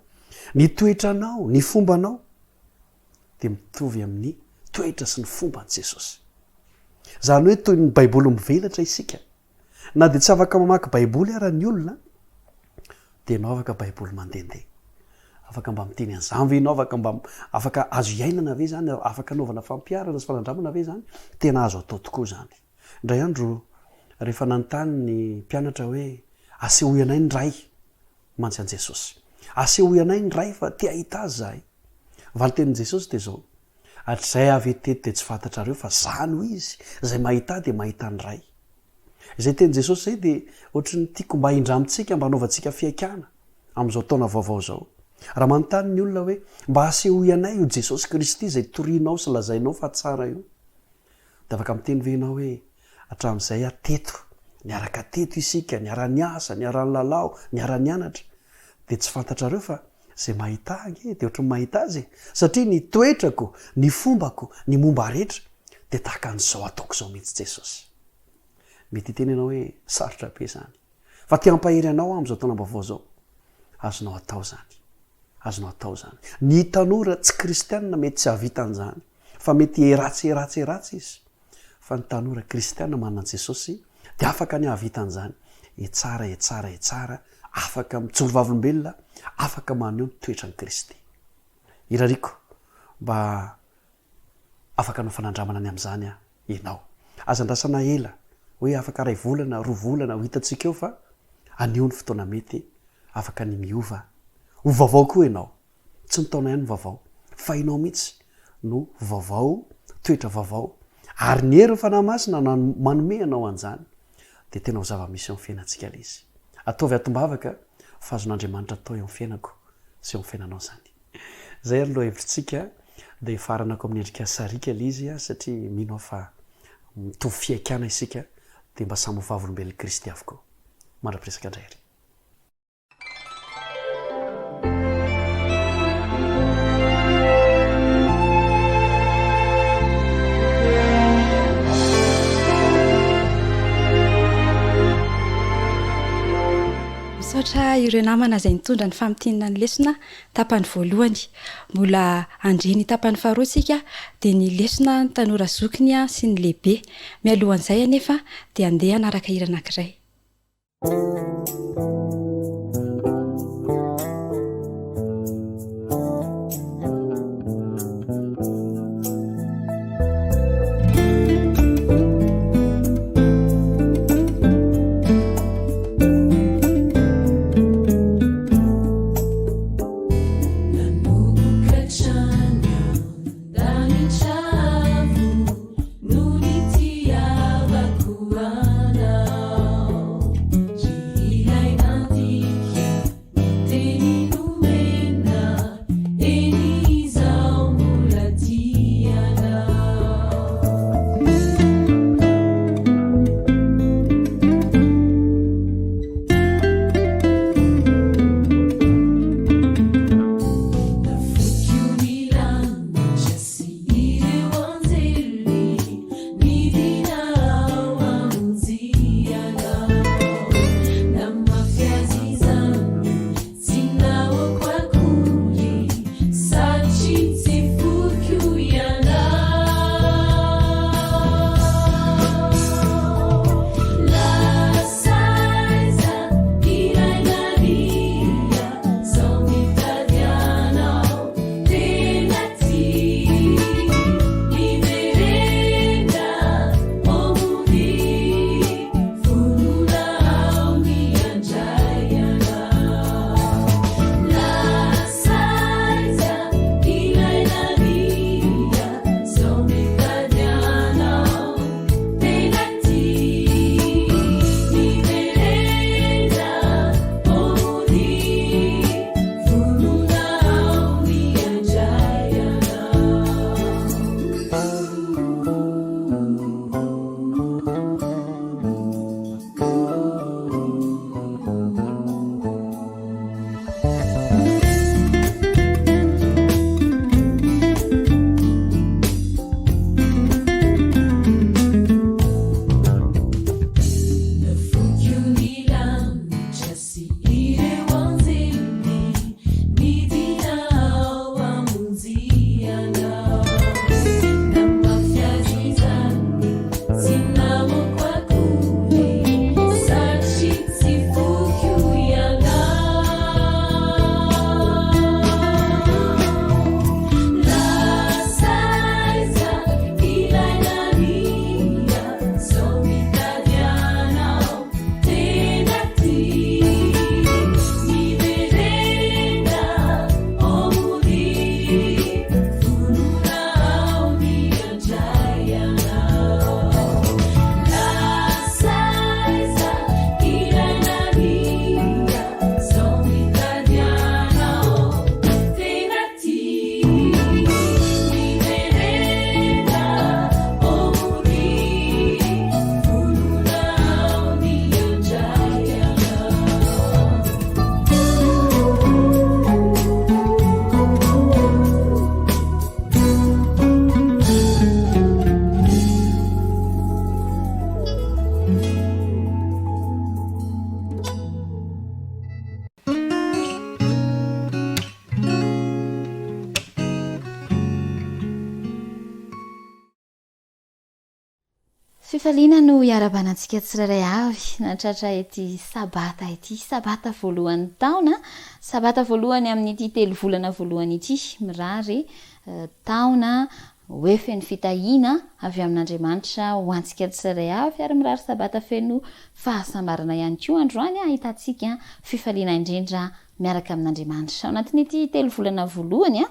[SPEAKER 6] ny toetranao, ny fombanao dia mitovy amin'ny toetra sy ny fomban'i Jesosy. Zany hoe toy ny baiboly mivelatra isika. Na dia tsy afaka mamaky baiboly ara ny olona dia ianao afaka baiboly mandehandeha. Afaka mba miteny an'izany ve ianao, afaka azo iainana ve zany, afaka anaovana fampiarana sy fanandramana ve zany, tena azo atao tokoa zany. Indray andro rehefa nanontany ny mpianatra hoe asehoy anay ny ray mantsy an'i Jesosy. Asehoy anay ny ray fa te ahita azy zahay. Valitenin'i Jesosy dia zao. Hatrizay avy eto dia tsy fantatrareo fa zany ho izy izay mahita dia mahita ny ray. Izay tenin'i Jesosy zay dia ohatran'ny tiako mba hindramintsika mba hanaovantsika fiaikana amin'izao taona vaovao zao. Raha manontany ny olona hoe mba asehoy anay io Jesosy Kristy izay torianao sy lazainao fa tsara io, dia afaka miteny ve ianao hoe hatramin'izay teto, niaraka teto isika, niara-niasa, niara-nilalao, niara-nianatra dia tsy fantatrareo fa izay mahita ange dia ohatran'ny mahita azy satria ny toetrako, ny fombako, ny momba rehetra dia tahaka an'izao ataoko izao mihitsy Jesosy. Mety hiteny ianao hoe sarotra be zany. Fa te hampahery anao amin'izao taona vaovao zao. Azonao atao zany. Azonao atao zany. Ny tanora tsy kristianina mety tsy havita an'izany. Fa mety eratsy izy. Fa ny tanora kristianina manana Jesosy dia afaka ny havita an'izany. Tsara, afaka mijoro vavolombelona, afaka maneho ny toetran'i Kristy. Irariko mba afaka anao fanandramana ny amin'izany ianao. Aza andrasana ela hoe afaka 2 volana, 2 volana ho hitantsika eo fa anio ny fotoana mety afaka ny miova. Ho vaovao koa ianao. tsy nitaona ihany vaovao fa inao mihitsy no vaovao toetra vaovao ary ny hery fanahymasina manome anao an'izany dia tena ho zava-misy eo amin'ny fiainantsika la izy ataovy atombavaka fa azon'andriamanitra atao eo amin'ny fiainako sy eo amin'ny fiainanao zany zay ary loha hevitritsika dia faranako amin'ny endrika sarika la izy a satria mino fa mitovy fiaikana isika dia mba samy vavolombelon'i Kristy avokoa mandrapiresaka indray.
[SPEAKER 2] Misaotra ireo namana izay nitondra ny famitinana ny lesona tapany voalohany, mbola andreny tapany faharoa sika dia ny lesona ny tanora zokiny sy ny lehibe. Mialohan'izay anefa dia andeha anaraka hira anankiray.
[SPEAKER 5] Fifaliana no iarabanantsika tsirairay avy natratra ety sabata ety sabata voalohan'ny taona, sabata voalohany amin'ity telo volana voalohany ity mirary taona hoe feno fitahiana avy amin'Andriamanitra ho antsika tsirairay avy ary mirary sabata feno fahasambarana ihany koa androany ahitantsika fifaliana indrindra
[SPEAKER 7] miaraka amin'Andriamanitra. Ao anatin'ity 3 volana voalohany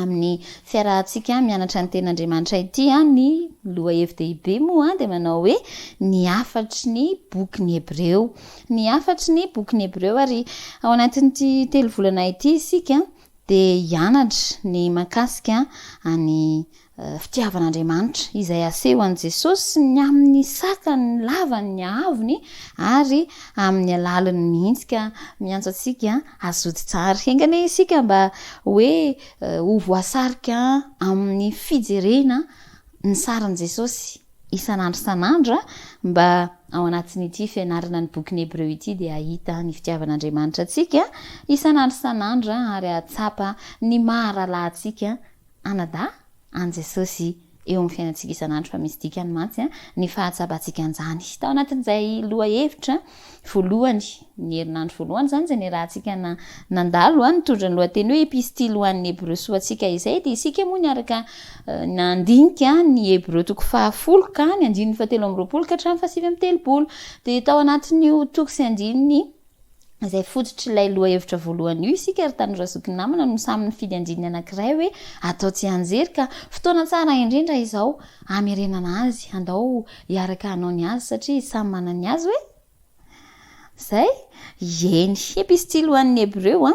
[SPEAKER 7] amin'ny fiarahantsika mianatra ny ten'Andriamanitra ity ny loha hevin-dehibe moa dia manao hoe ny afatry ny bokyny Hebreo. Ny afatry ny bokyny Hebreo ary ao anatin'ity 3 volana ity isika dia hianatra ny mahakasika ny fitiavan'Andriamanitra izay aseho an'i Jesosy ny amin'ny sakany lavany ny avony ary amin'ny alalany mihitsy ka miantso antsika azody tsara. Engany isika mba hoe ho voasarika amin'ny fijerena ny saran'i Jesosy isan'andro mba ao anatin'ity fianarana ny bokyny Hebreo ity dia ahita ny fitiavan'Andriamanitra antsika isan'andro ary atsapa ny maharalahantsika anada an Jesosy eo amin'ny fiainantsika isan'andro fa misy dikany mantsy ny fahatsabantsika an'izany. Tao anatin'izay loha hevitra voalohany ny herinandro voalohany zany izay niarahantsika nandalo nitondra ny lohateny hoe epistily ho an'ny Hebreo soatsika izay dia isika moa niaraka nandinika ny Hebreo toko 10 ka ny 7 ka hatramin'ny 7 dia tao anatin'io toko sy andininy izay fototry ilay loha hevitra voalohany io isika ary tanorazoky namana no samy nifidy andininy anankiray hoe atao tsy anjery ka fotoana tsara indrindra izao amerenana azy andao hiaraka hanao ny azy satria samy manana ny azy hoe zay eny epistily ho an'ny Hebreo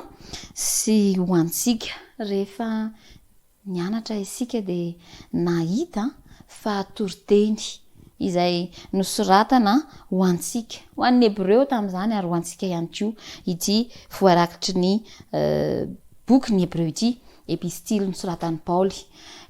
[SPEAKER 7] sy ho antsika rehefa nianatra isika dia nahita fa toriteny izay nosoratana ho antsika ho an'ny Hebreo tamin'izany ary ho antsika ihany koa ity voarakitry ny bokyny Hebreo ity epistily nosoratan'i Paoly.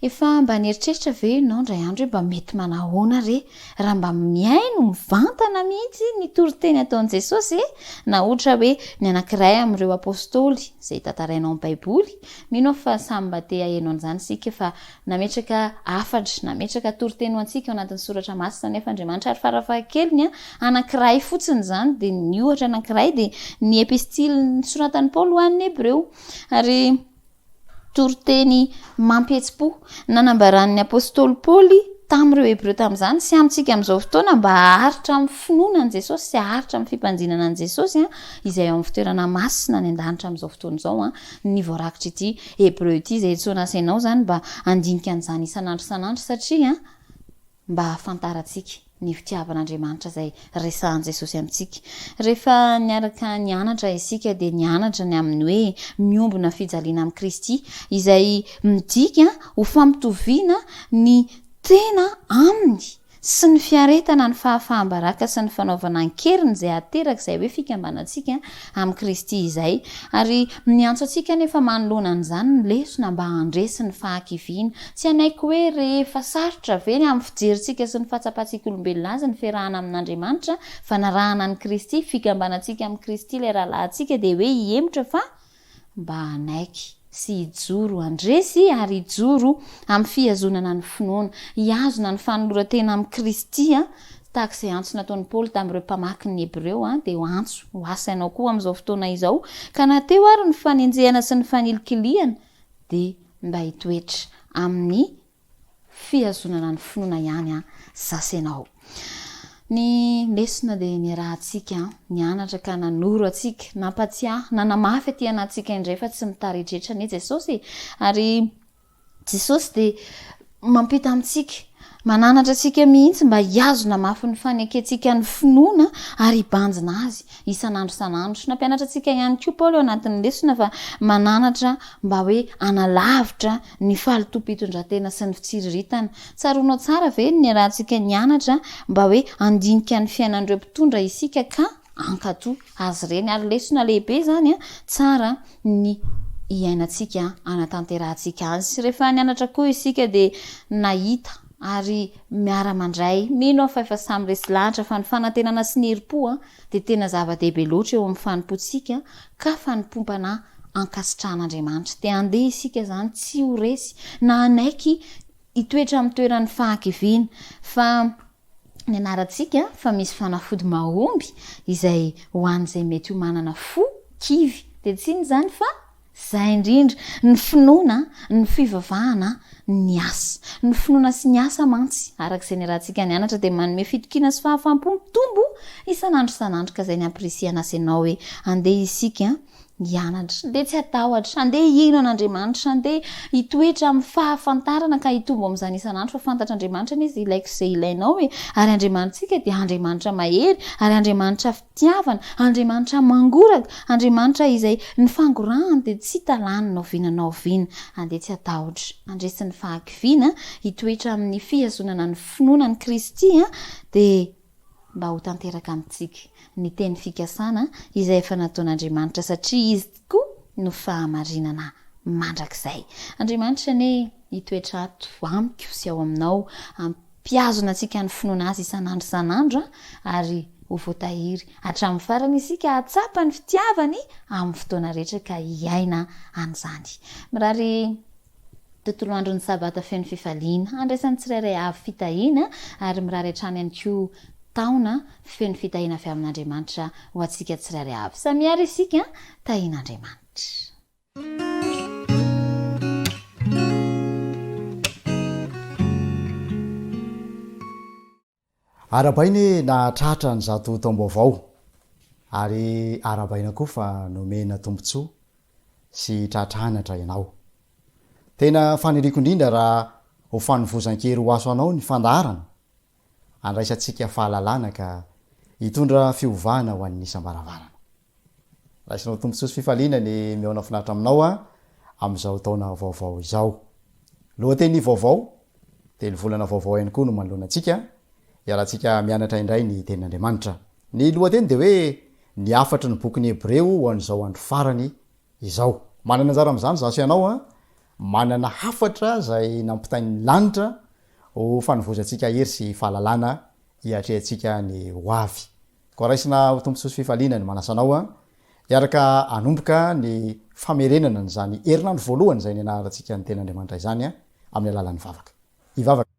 [SPEAKER 7] Efa mba nieritreritra ve ianao indray andro hoe mba mety manahoana re raha mba miaino mivantana mihitsy ny toriteny ataon'i Jesosy na ohatra hoe ny anankiray amin'ireo apôstôly izay tantarainao amin'ny Baiboly. Mino fa samy mba te haino an'izany isika fa nametraka afatra nametraka toriteny ho antsika ao anatin'ny soratra masina nefa Andriamanitra ary farafahakeliny anankiray fotsiny izany dia ny ohatra anankiray dia ny epistily nosoratan'i Paoly ho an'ny Hebreo ary toriteny mampihetsi-po nanambaran'ny apôstôly Paoly tamin'ireo Hebreo tamin'izany sy amintsika amin'izao fotoana mba haharitra amin'ny finoanan'i Jesosy sy haharitra amin'ny fimpanjinana an'i Jesosy izay ao amin'ny fitoerana masina ny an-danitra amin'izao fotoana izao ny voarakitra ity Hebreo ity izay tsoana asainao zany mba handinika an'izany isan'andro satria mba hahafantarantsika ny fitiavan'Andriamanitra izay resahan'i Jesosy amintsika. Rehefa niaraka nianatra isika dia nianatra ny amin'ny hoe miombona fijaliana amin'ny Kristy izay midika ho fampitoviana ny tena aminy sy ny fiaretana ny fahafahambaraka sy ny fanaovana ankeriny izay ateraka izay hoe fikambanantsika amin'ny Kristy izay ary miantso antsika nefa manoloana an'izany ny lesona mba handresy ny fahakiviana tsy hanaiko hoe rehefa sarotra ve ny amin'ny fijerintsika sy ny fahatsapantsika olombelona azy ny fiarahana amin'Andriamanitra fa narahana ny Kristy fikambanantsika amin'ny Kristy ilay rahalahantsika dia hoe hihemotra fa mba hanaiky sy hijoro andresy ary hijoro amin'ny fihazonana ny finoana hiazona ny fanoloran-tena amin'ny Kristy tahaka izay antso nataon'i Paoly tamin'ireo mpamaky ny Hebreo dia ho antso ho asainao koa amin'izao fotoana izao ka nateo ary ny fanenjehana sy ny fanilikiliana dia mba hitoetra amin'ny fihazonana ny finoana ihany sasainao. Ny lesona dia niarahantsika nianatra ka nanoro atsika nampatsiahy nanamafy aty anatsika indray fa tsy mitaretrehitra ny Jesosy ary Jesosy dia mampita amintsika mananatra atsika mihitsy mba hiazona mafy ny fanekentsika ny finoana ary hibanjina azy isan'andro nampianatra atsika ihany koa Paoly ao anatin'ny lesona fa mananatra mba hoe analavitra ny fahalotom-pitondratena sy ny fitsiriritana. Tsaroanao tsara ve ny rahantsika nianatra mba hoe andinika ny fiainan'ireo mpitondra isika ka ankatoa azy ireny ary lesona lehibe zany tsara ny iainantsika anatanterantsika azy. Rehefa nianatra koa isika dia nahita ary miara-mandray mino fa efa samy resy lahatra fa ny fanantenana sy ny herim-po dia tena zava-dehibe loatra eo amin'ny fanompontsika ka fanompompana ankasitrahan'Andriamanitra dia andeha isika zany tsy ho resy na anaiky hitoetra amin'ny toeran'ny fahakiviana fa ny anarantsika fa misy fanafody mahomby izay ho an'izay mety ho manana fo kivy dia tsy ny zany fa zay indrindra ny finoana ny fivavahana ny asa ny finoana sy ny asa mantsy arak'izay ny rahantsika nianatra dia manome fitokina sy fahafampo mitombo isan'andro ka izay ny ampirisiana asanao hoe andeha isika hianatra de tsy atahotra andeha hino an'Andriamanitra andeha hitoetra amin'ny fahafantarana ka hitombo amin'izany isan'andro fa fantatra Andriamanitra izy ilaiko izay ilainao hoe ary Andriamanitsika dia Andriamanitra mahery ary Andriamanitra fitiavana Andriamanitra mangoraka Andriamanitra izay ny fangorahany dia tsy talany naovinanao viana andeha tsy atahotra andresin'ny fahakiviana hitoetra amin'ny fihazonana ny finoana ny Kristy dia mba ho tanteraka amintsika ny teny fikasana izay efa nataon'Andriamanitra satria izy tokoa no fahamarinana mandrakizay. Andriamanitra ne hitoetra ato amiko sy ao aminao ampiazona antsika ny finoana azy isan'andro ary ho voatahiry hatramin'ny farany isika hatsapa ny fitiavany amin'ny fotoana rehetra ka hiaina an'izany. Mirary tontolo andron'ny sabata feno fifaliana andraisan'ny tsirairay avy fitahiana ary mirary hatrany ihany koa taona feno fitahiana avy amin'Andriamanitra ho antsika tsirairay avy. Samiary isika tahian'Andriamanitra.
[SPEAKER 8] Arabainy nahatratra ny zato taom-baovao ary arabaina koa fa nomena tombontsoa sy tratranatra ianao. Tena faniriko indrindra raha ho fanovozan-kery ho aso anao ny fandaharana andraisantsika fahalalana ka hitondra fiovana ho an'ny isam-baravarana. Raisinao tombontsoa sy fifaliana ny miaona finaritra aminao amin'izao taona vaovao izao. Lohateny vaovao, telo volana vaovao ihany koa no manoloana antsika. Iarahantsika mianatra indray ny tenin'Andriamanitra. Ny lohateny dia hoe ny afatra ny bokin'ny Hebreo ho an'izao andro farany izao. Manana anjara amin'izany zaso ianao manana hafatra izay nampitain'ny lanitra ho fanovozantsika hery sy fahalalana hiatrehantsika ny ho avy. Koa raisina ho tombontsoa sy fifaliana ny manasanao iaraka anomboka ny famerenana n'izany herinandro voalohany izay nianarantsika ny tenin'Andriamanitra izany amin'ny alalan'ny vavaka. Ivavaka.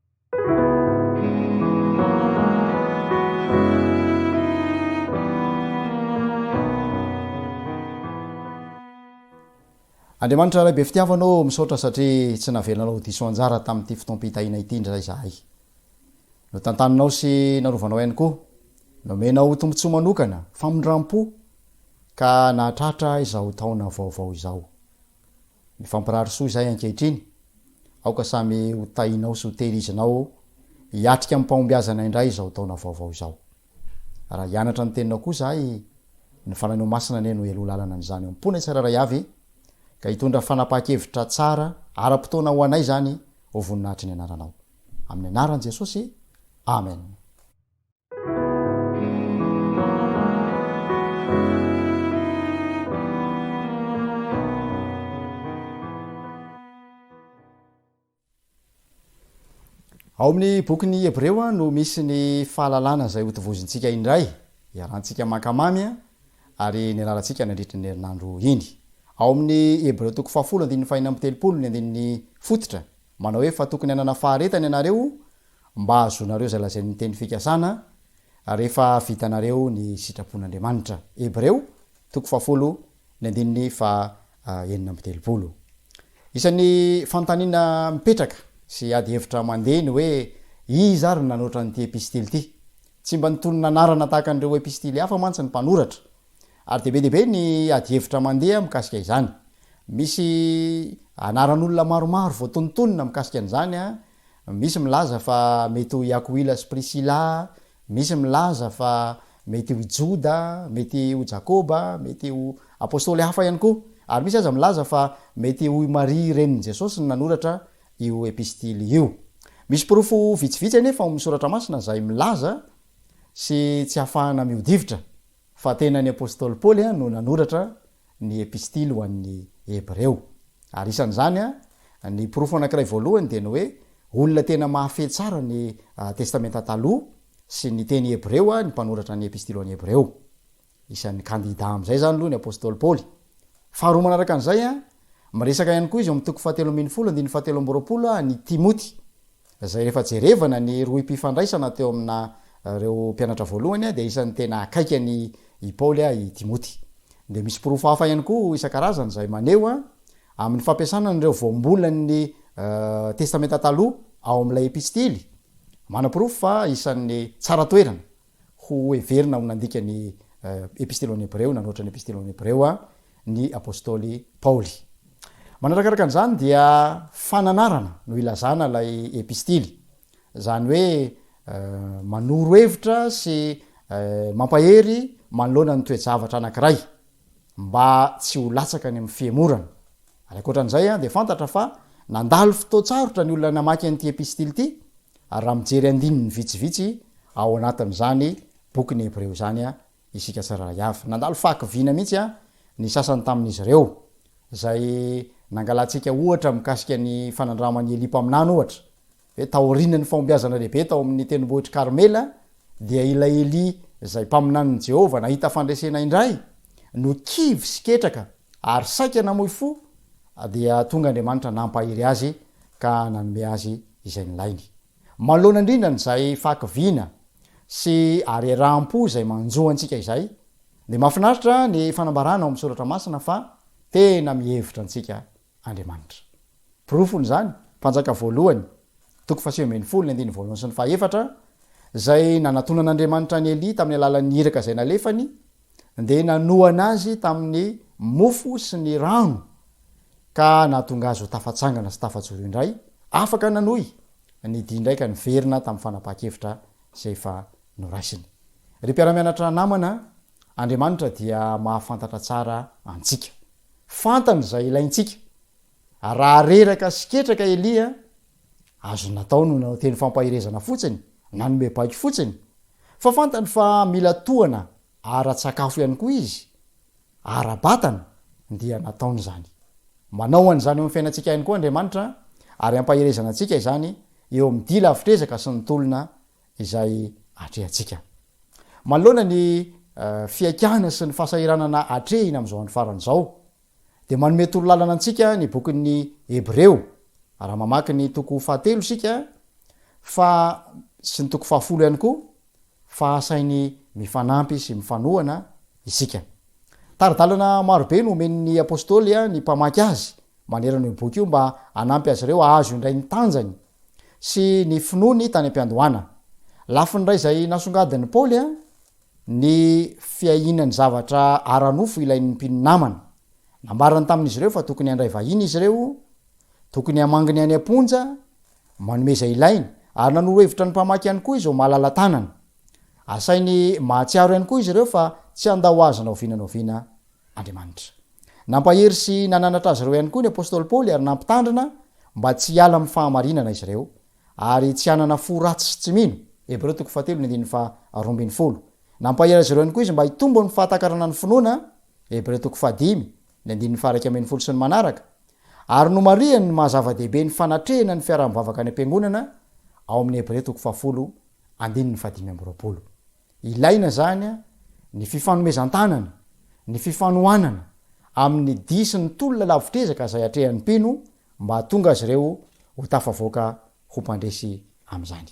[SPEAKER 8] Andriamanitra ray be fitiavanao misaotra satria tsy navelanao diso anjara tamin'ity fotoam-pitahiana ity indray zahay. No tantaninao sy narovanao ihany koa, nomenao tombontsoa manokana, famondram-po ka nahatratra izao taona vaovao izao. Mifampirary soa izay ankehitriny, aoka samy ho tahinao sy ho tehirizinao hiatrika amin'ny mpahombiazana indray izao taona vaovao izao. Raha hianatra ny teninao koa zahay, ny fananao masina ne no elo lalana an'izany ampona tsiraray avy ka hitondra fanapaha-kevitra tsara ara-potoana ho anay zany ho voninahitry ny anaranao. Amin'ny anaran'i Jesosy, amen. Ao amin'ny bokin'ny Hebreo no misy ny fahalalana izay hotovozintsika indray, iarahantsika makamamy ary ny anarantsika nandritra ny herinandro iny. Ao amin'ny Hebreo toko 10:5-7 ny andininy fototra, manao hoe fa tokony hanana faharetany ianareo mba azonareo izay lazain'ny teny fikasana rehefa vitanareo ny sitrapon'Andriamanitra. Hebreo toko 10:7. Isan'ny fanontaniana mipetraka sy ady hevitra mandeha ny hoe iza ary nanoatra n'ity epistily ity. Tsy mba nitonona anarana tahaka an'ireo epistily hafa mantsy ny mpanoratra. Ary dehibe ny ady hevitra mandeha mikasika izany. Misy anaran'olona maromaro voatontonona mikasika an'izany misy milaza fa mety ho Iakoila sy Prisila, misy milaza fa mety ho Joda, mety ho Jakoba, mety ho apôstôly hafa ihany koa. Ary misy aza milaza fa mety ho Maria renin'i Jesosy ny nanoratra io epistily io. Misy porofo vitsivitsy anefa ao misoratra masina izay milaza sy tsy hafahana miodivitra fa tena ny apôstôly Paoly no nanoratra ny epistily ho an'ny Hebreo. Ary isan'izany ny porofo anankiray voalohany dia ny hoe olona tena mahafehy tsara ny testamenta taloha sy ny teny Hebreo ny mpanoratra ny epistily ho an'ny Hebreo. Isan'ny kandida amin'izay zany aloha ny apôstôly Paoly. Faharoa manaraka an'izay miresaka ihany koa izy amin'ny toko 7:17 ny Timoty, izay rehefa jerevana ny roa mpifandraisana teo amina reo mpianatra voalohany dia isan'ny tena akaiky ny i Paoly i Timoty. Dia misy porofo hafa ihany koa isan-karazany izay maneho amin'ny fampiasana n'ireo voambolan'ny testamenta taloha ao amin'ilay epistily. Mana-porofo fa isan'ny tsara toerana ho heverina ho nandika ny epistily ho an'ny Hebreo, nanoatra ny epistily ho an'ny Hebreo ny apôstôly paoly. Manarakaraka an'izany dia fananarana no ilazana lay epistily, zany hoe manoro hevitra sy mampahery manoloana ny toejavatra anankiray mba tsy ho latsaka ny amin'ny fiemorana. Ary akoatran'izay a de fantatra fa nandalo fotoatsarotra ny olona namaky an'ity epistily ity, ary raha mijery andininy vitsivitsy ao anatin'izany boky ny Hebreo zany a isika tsiraray avy. Nandalo fahakiviana mihitsy a ny sasany tamin'izy ireo zay nangalantsika ohatra mikasika ny fanandramany Eli mpaminany ohatra, hoe taorian'ny fahombiazana lehibe tao amin'ny tendrombohitry Karmela dia ilay Eli zay mpaminan'ny Jehova nahita fandresena indray no kivy sy ketraka ary saika namoy fo, dia tonga Andriamanitra nampahiry azy ka nanome azy izay nilainy. Malona indrindra n'izay fahakiviana sy areram-po zay manjo antsika izay, de mahafinaritra ny fanambarana ao amin'ny soratra masina fa tena mihevitra antsika Andriamanitra. Porofony zany mpanjaka voalohany toko 7:10 sy 4 zay nanatonan'Andriamanitra ny Eli tamin'ny alalan'ny iraka zay nalefany, de nanoana azy tamin'ny mofo sy ny rano ka nahatonga azy ho tafatsangana sy tafajoro indray, afaka nanoy ny dia ndraika niverina tamin'ny fanapaha-kevitra zay fa noraisiny. Ry mpiara-mianatra namana, Andriamanitra dia mahafantatra tsara antsika, fantany zay ilaintsika. Raha reraka sy ketraka Elia azo natao no teny fampahirezana fotsiny, nanome baiky fotsiny, fa fantany fa mila tohana ara-tsakafo ihany koa izy, ara-batana dia nataony zany. Manao an'izany amin'ny fiainantsika ihany koa Andriamanitra, ary ampahirezana antsika izany eo amin'ny dila avitrezaka sy ny tolona izay atrehantsika. Manoloana ny fiaikana sy ny fahasahiranana atrehina amin'izao andro farany izao, de manome torolalana antsika ny bokin'ny Hebreo. Raha mamaky ny toko 7 sika fa sy ny toko 10 ihany koa, fa asainy mifanampy sy mifanohana isika. Taridalana marobe no omen'ny apôstôly ny mpamaky azy manerana io boky io mba anampy azy ireo azo indray ny tanjany sy ny finoany tany am-piandohana. Lafiny ray zay nasongadin'ny Paoly ny fiahinany zavatra aranofo ilain'ny mpinonamana. Nambarany tamin'izy ireo fa tokony handray vahiny izy ireo, tokony hamanginy any amponja, manome zay ilainy, ary nanoro hevitra ny mpamaky ihany koa izy ao mahalala tanana. Asainy mahatsiaro ihany koa izy ireo fa tsy andao azy naovinanaoviana Andriamanitra. Nampahery sy nananatra azy ireo ihany koa ny apôstôly Paoly ary nampitandrina mba tsy hiala amin'ny fahamarinana izy ireo ary tsy hanana fo ratsy sy tsy mino. Hebreo 7:12. Nampahery azy ireo ihany koa izy mba hitombo ny fahatakarana ny finoana. Hebreo 10:1 sy ny manaraka. Ary no mariany ny mahazava-dehibe ny fanatrehana ny fiaraham-bavaka ny am-piangonana ao amin'ny Hebreo 10:15. Ilaina zany ny fifanomezan-tanana, ny fifanohanana amin'ny disy ny tolona lavitrezaka zay atrehan'ny mpino mba hatonga azy ireo ho tafavoaka ho mpandresy amin'izany.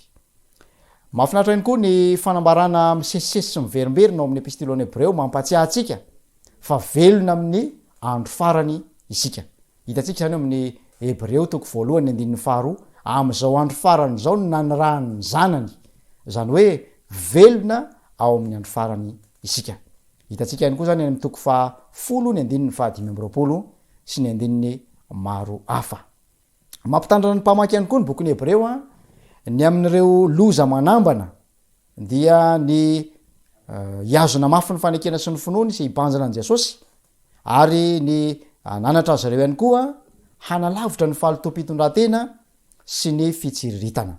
[SPEAKER 8] Mahafinaritra ihany koa ny fanambarana misesisesy sy miverimberina ao amin'ny epistily ao Hebreo mampatsiahy antsika fa velona amin'ny andro farany isika. Hitantsika zany amin'ny Hebreo 1:2 amin'izao andro farany zao no nanirahany zanany, zany hoe velona ao amin'ny andro farany isika. Hitantsika ihany koa zany amin'ny toko 10:15 sy ny 9 maro hafa. Mampitandrana ny mpamaky ihany koa ny bokin'ny Hebreo ny amin'ireo loza manambana dia ny hiazona mafy ny fanekena sy ny finoany sy hibanjana an' Jesosy, ary ny nanatra azy ireo ihany koa hanalavitra ny fahalotom-pitondran-tena sy ny fitsiriritana.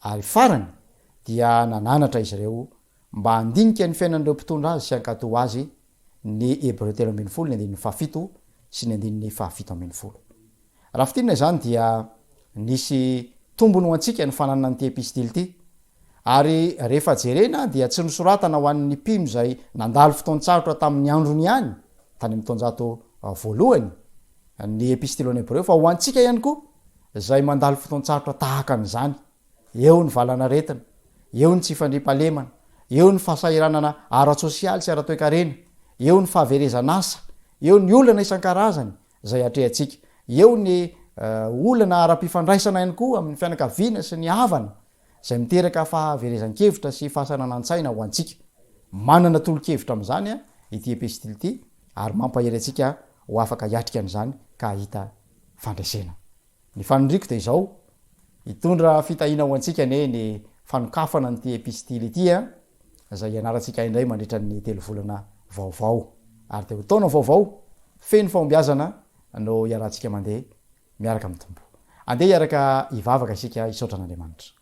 [SPEAKER 8] Ary farany dia nananatra izy ireo mba handinika ny fiainan'ireo mpitondra azy sy hankatoa azy ny Hebreo 13:17 sy ny 17:17. Raha fitinina zany dia nisy tombony ho antsika ny fananana n'ity epistily ity, ary rehefa jerena dia tsy nisoratana ho an'ny mpino zay nandalo fotoan-tsarotra tamin'ny androny ihany tany amin'ny taonjato voalohany ny epistily ao Hebreo, fa ho antsika ihany koa zay mandalo fotoan-tsarotra tahaka an'izany, eo ny valanaretina, eo ny tsy fandripalemana, eo ny fahasahiranana ara-tsosialy sy ara-toekarena, eo ny fahaverezanasa, eo ny olana isan-karazany zay atrehantsika, eo ny olana ara-pifandraisana ihany koa amin'ny fianakaviana sy ny havana zay miteraka fahaverezan-kevitra sy fahasanana-tsaina ho antsika. Manana tolo-kevitra amin'izany ity epistily ity, ary mampahery antsika ho afaka hiatrika an'izany ka hita fandraisena. Ny fanondriko de izao hitondra fitahina ho antsika ny fanokafana nyty epistily ity a zay ianarantsika indray mandritra ny 3 volana vaovao ary de hotaona vaovao feno fahombiazana no iarahantsika mandeha miaraka amin'ny tombo. Andeha iaraka ivavaka isika isaotra an'Andriamanitra.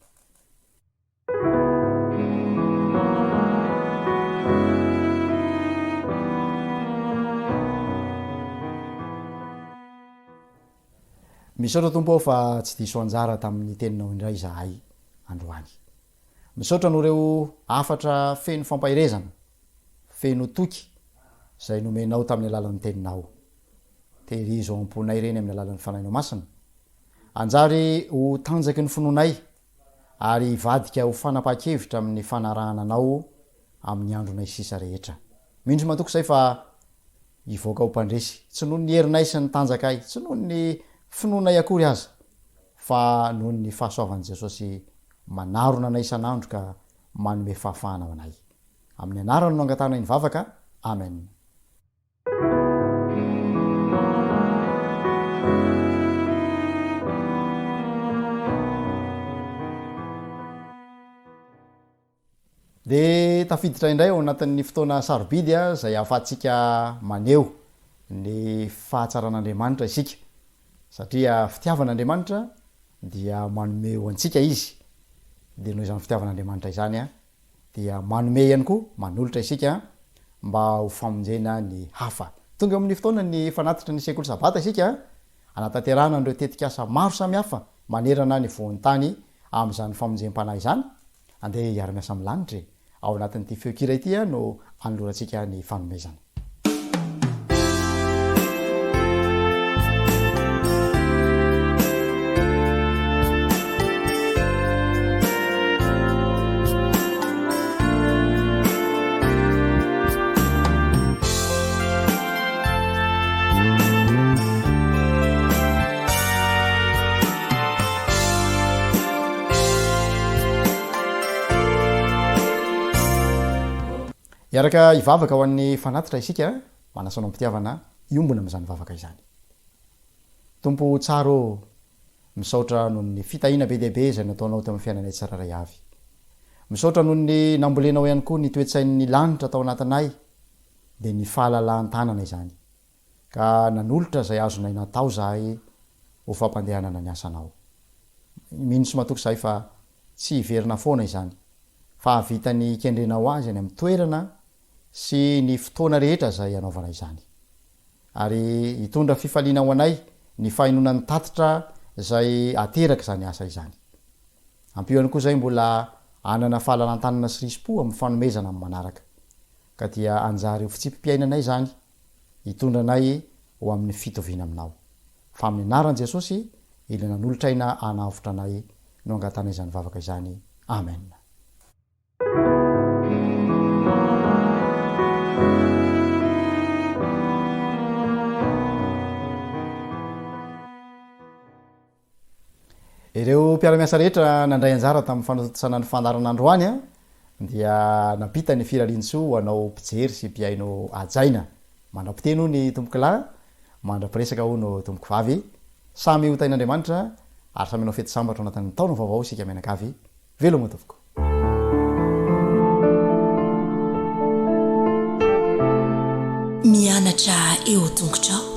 [SPEAKER 8] Misaotra tompo fa tsy diso anjara tamin'ny teninao indray zahay androany. Misaotra no reo afatra feno fampahirezana, feno toky zay nomenao tamin'ny alalan'ny teninao. Tehirizo amponay reny amin'ny alalan'ny fanahinao masina. Anjary ho tanjaky ny finoanay ary vadika ho fanapaha-kevitra amin'ny fanarahananao amin'ny andronay sisa rehetra. Mindro matoky zay fa ivoaka ho mpandresy, tsy noho ny herinay sy ny tanjakay, tsy noho ny finoanay akory aza, fa noho ny fahasoavan'i Jesosy manarona anay isan'andro ka manome fahafahana ho anay. Amin'ny anarany no angatana ny vavaka. Amen. De tafiditra indray ao anatin'ny fotoana sarobidy zay ahafahantsika maneo ny fahatsaran'Andriamanitra isika, satria fitiavan'Andriamanitra dia manome ho antsika izy. De noho izany fitiavan'Andriamanitra izany dia manome ihany koa manolotra isika mba ho famonjena ny hafa. Tonga amin'ny fotoana ny fanatitra ny sekoly sabata isika anatanterahana andreo tetikasa maro samihafa manerana ny voan'ny tany amin'izany famonjem-panahy izany. Andeha hiara-miasa amin'ny lanitra ao anatin'ity feokira ity no anolorantsika ny fanomezana. Iaraka ivavaka ho an'ny fanatitra isika manasanao mpitiavana iombona amin'izany vavaka izany. Tompo tsaro misaotra noho ny fitahina be deabe zay nataonao tamin'ny fiainanay tsiraray avy. Misaotra noho ny nambolenao ihany koa ny toetsain'ny lanitra tao anatinay de ny fahalalan-tanana izany. Ka nanolotra zay azonay natao zahay ho fampandehanana ny asanao. Mino sy matoky zahay fa tsy hiverina foana izany, fa havitany kendrenao azy any amin'ny toerana sy ny fotoana rehetra zay anaovana izany. Ary hitondra fifaliana ho anay ny fahinona ny tatitra zay ateraka zany asa izany. Ampio ihany koa zay mbola anana fahalalan-tanana sy rispo amin'ny fanomezana amin'ny manaraka. Ka dia anjary ho fitsipimpiainanay zany, hitondra anay ho amin'ny fitoviana aminao. Fa amin'ny anaran'i Jesosy ilana nolotraina anavotra anay no angatana izany vavaka izany. Amen. Ireo mpiara-miasa rehetra nandray anjara tamin'ny fanotasana ny fandaran'androany dia napita ny firalintso anao mpijery sy mpiaino ajaina. Mandrapiteny ho ny tompoko lahy, mandrapiresaka ho no tompoko vavy. Samy ho tain'Andriamanitra ary samy anao fety sambatra anatin'ny taona vaovao sika mianakavy. Veloma tompoko.
[SPEAKER 9] Mianatra eo tongotrao.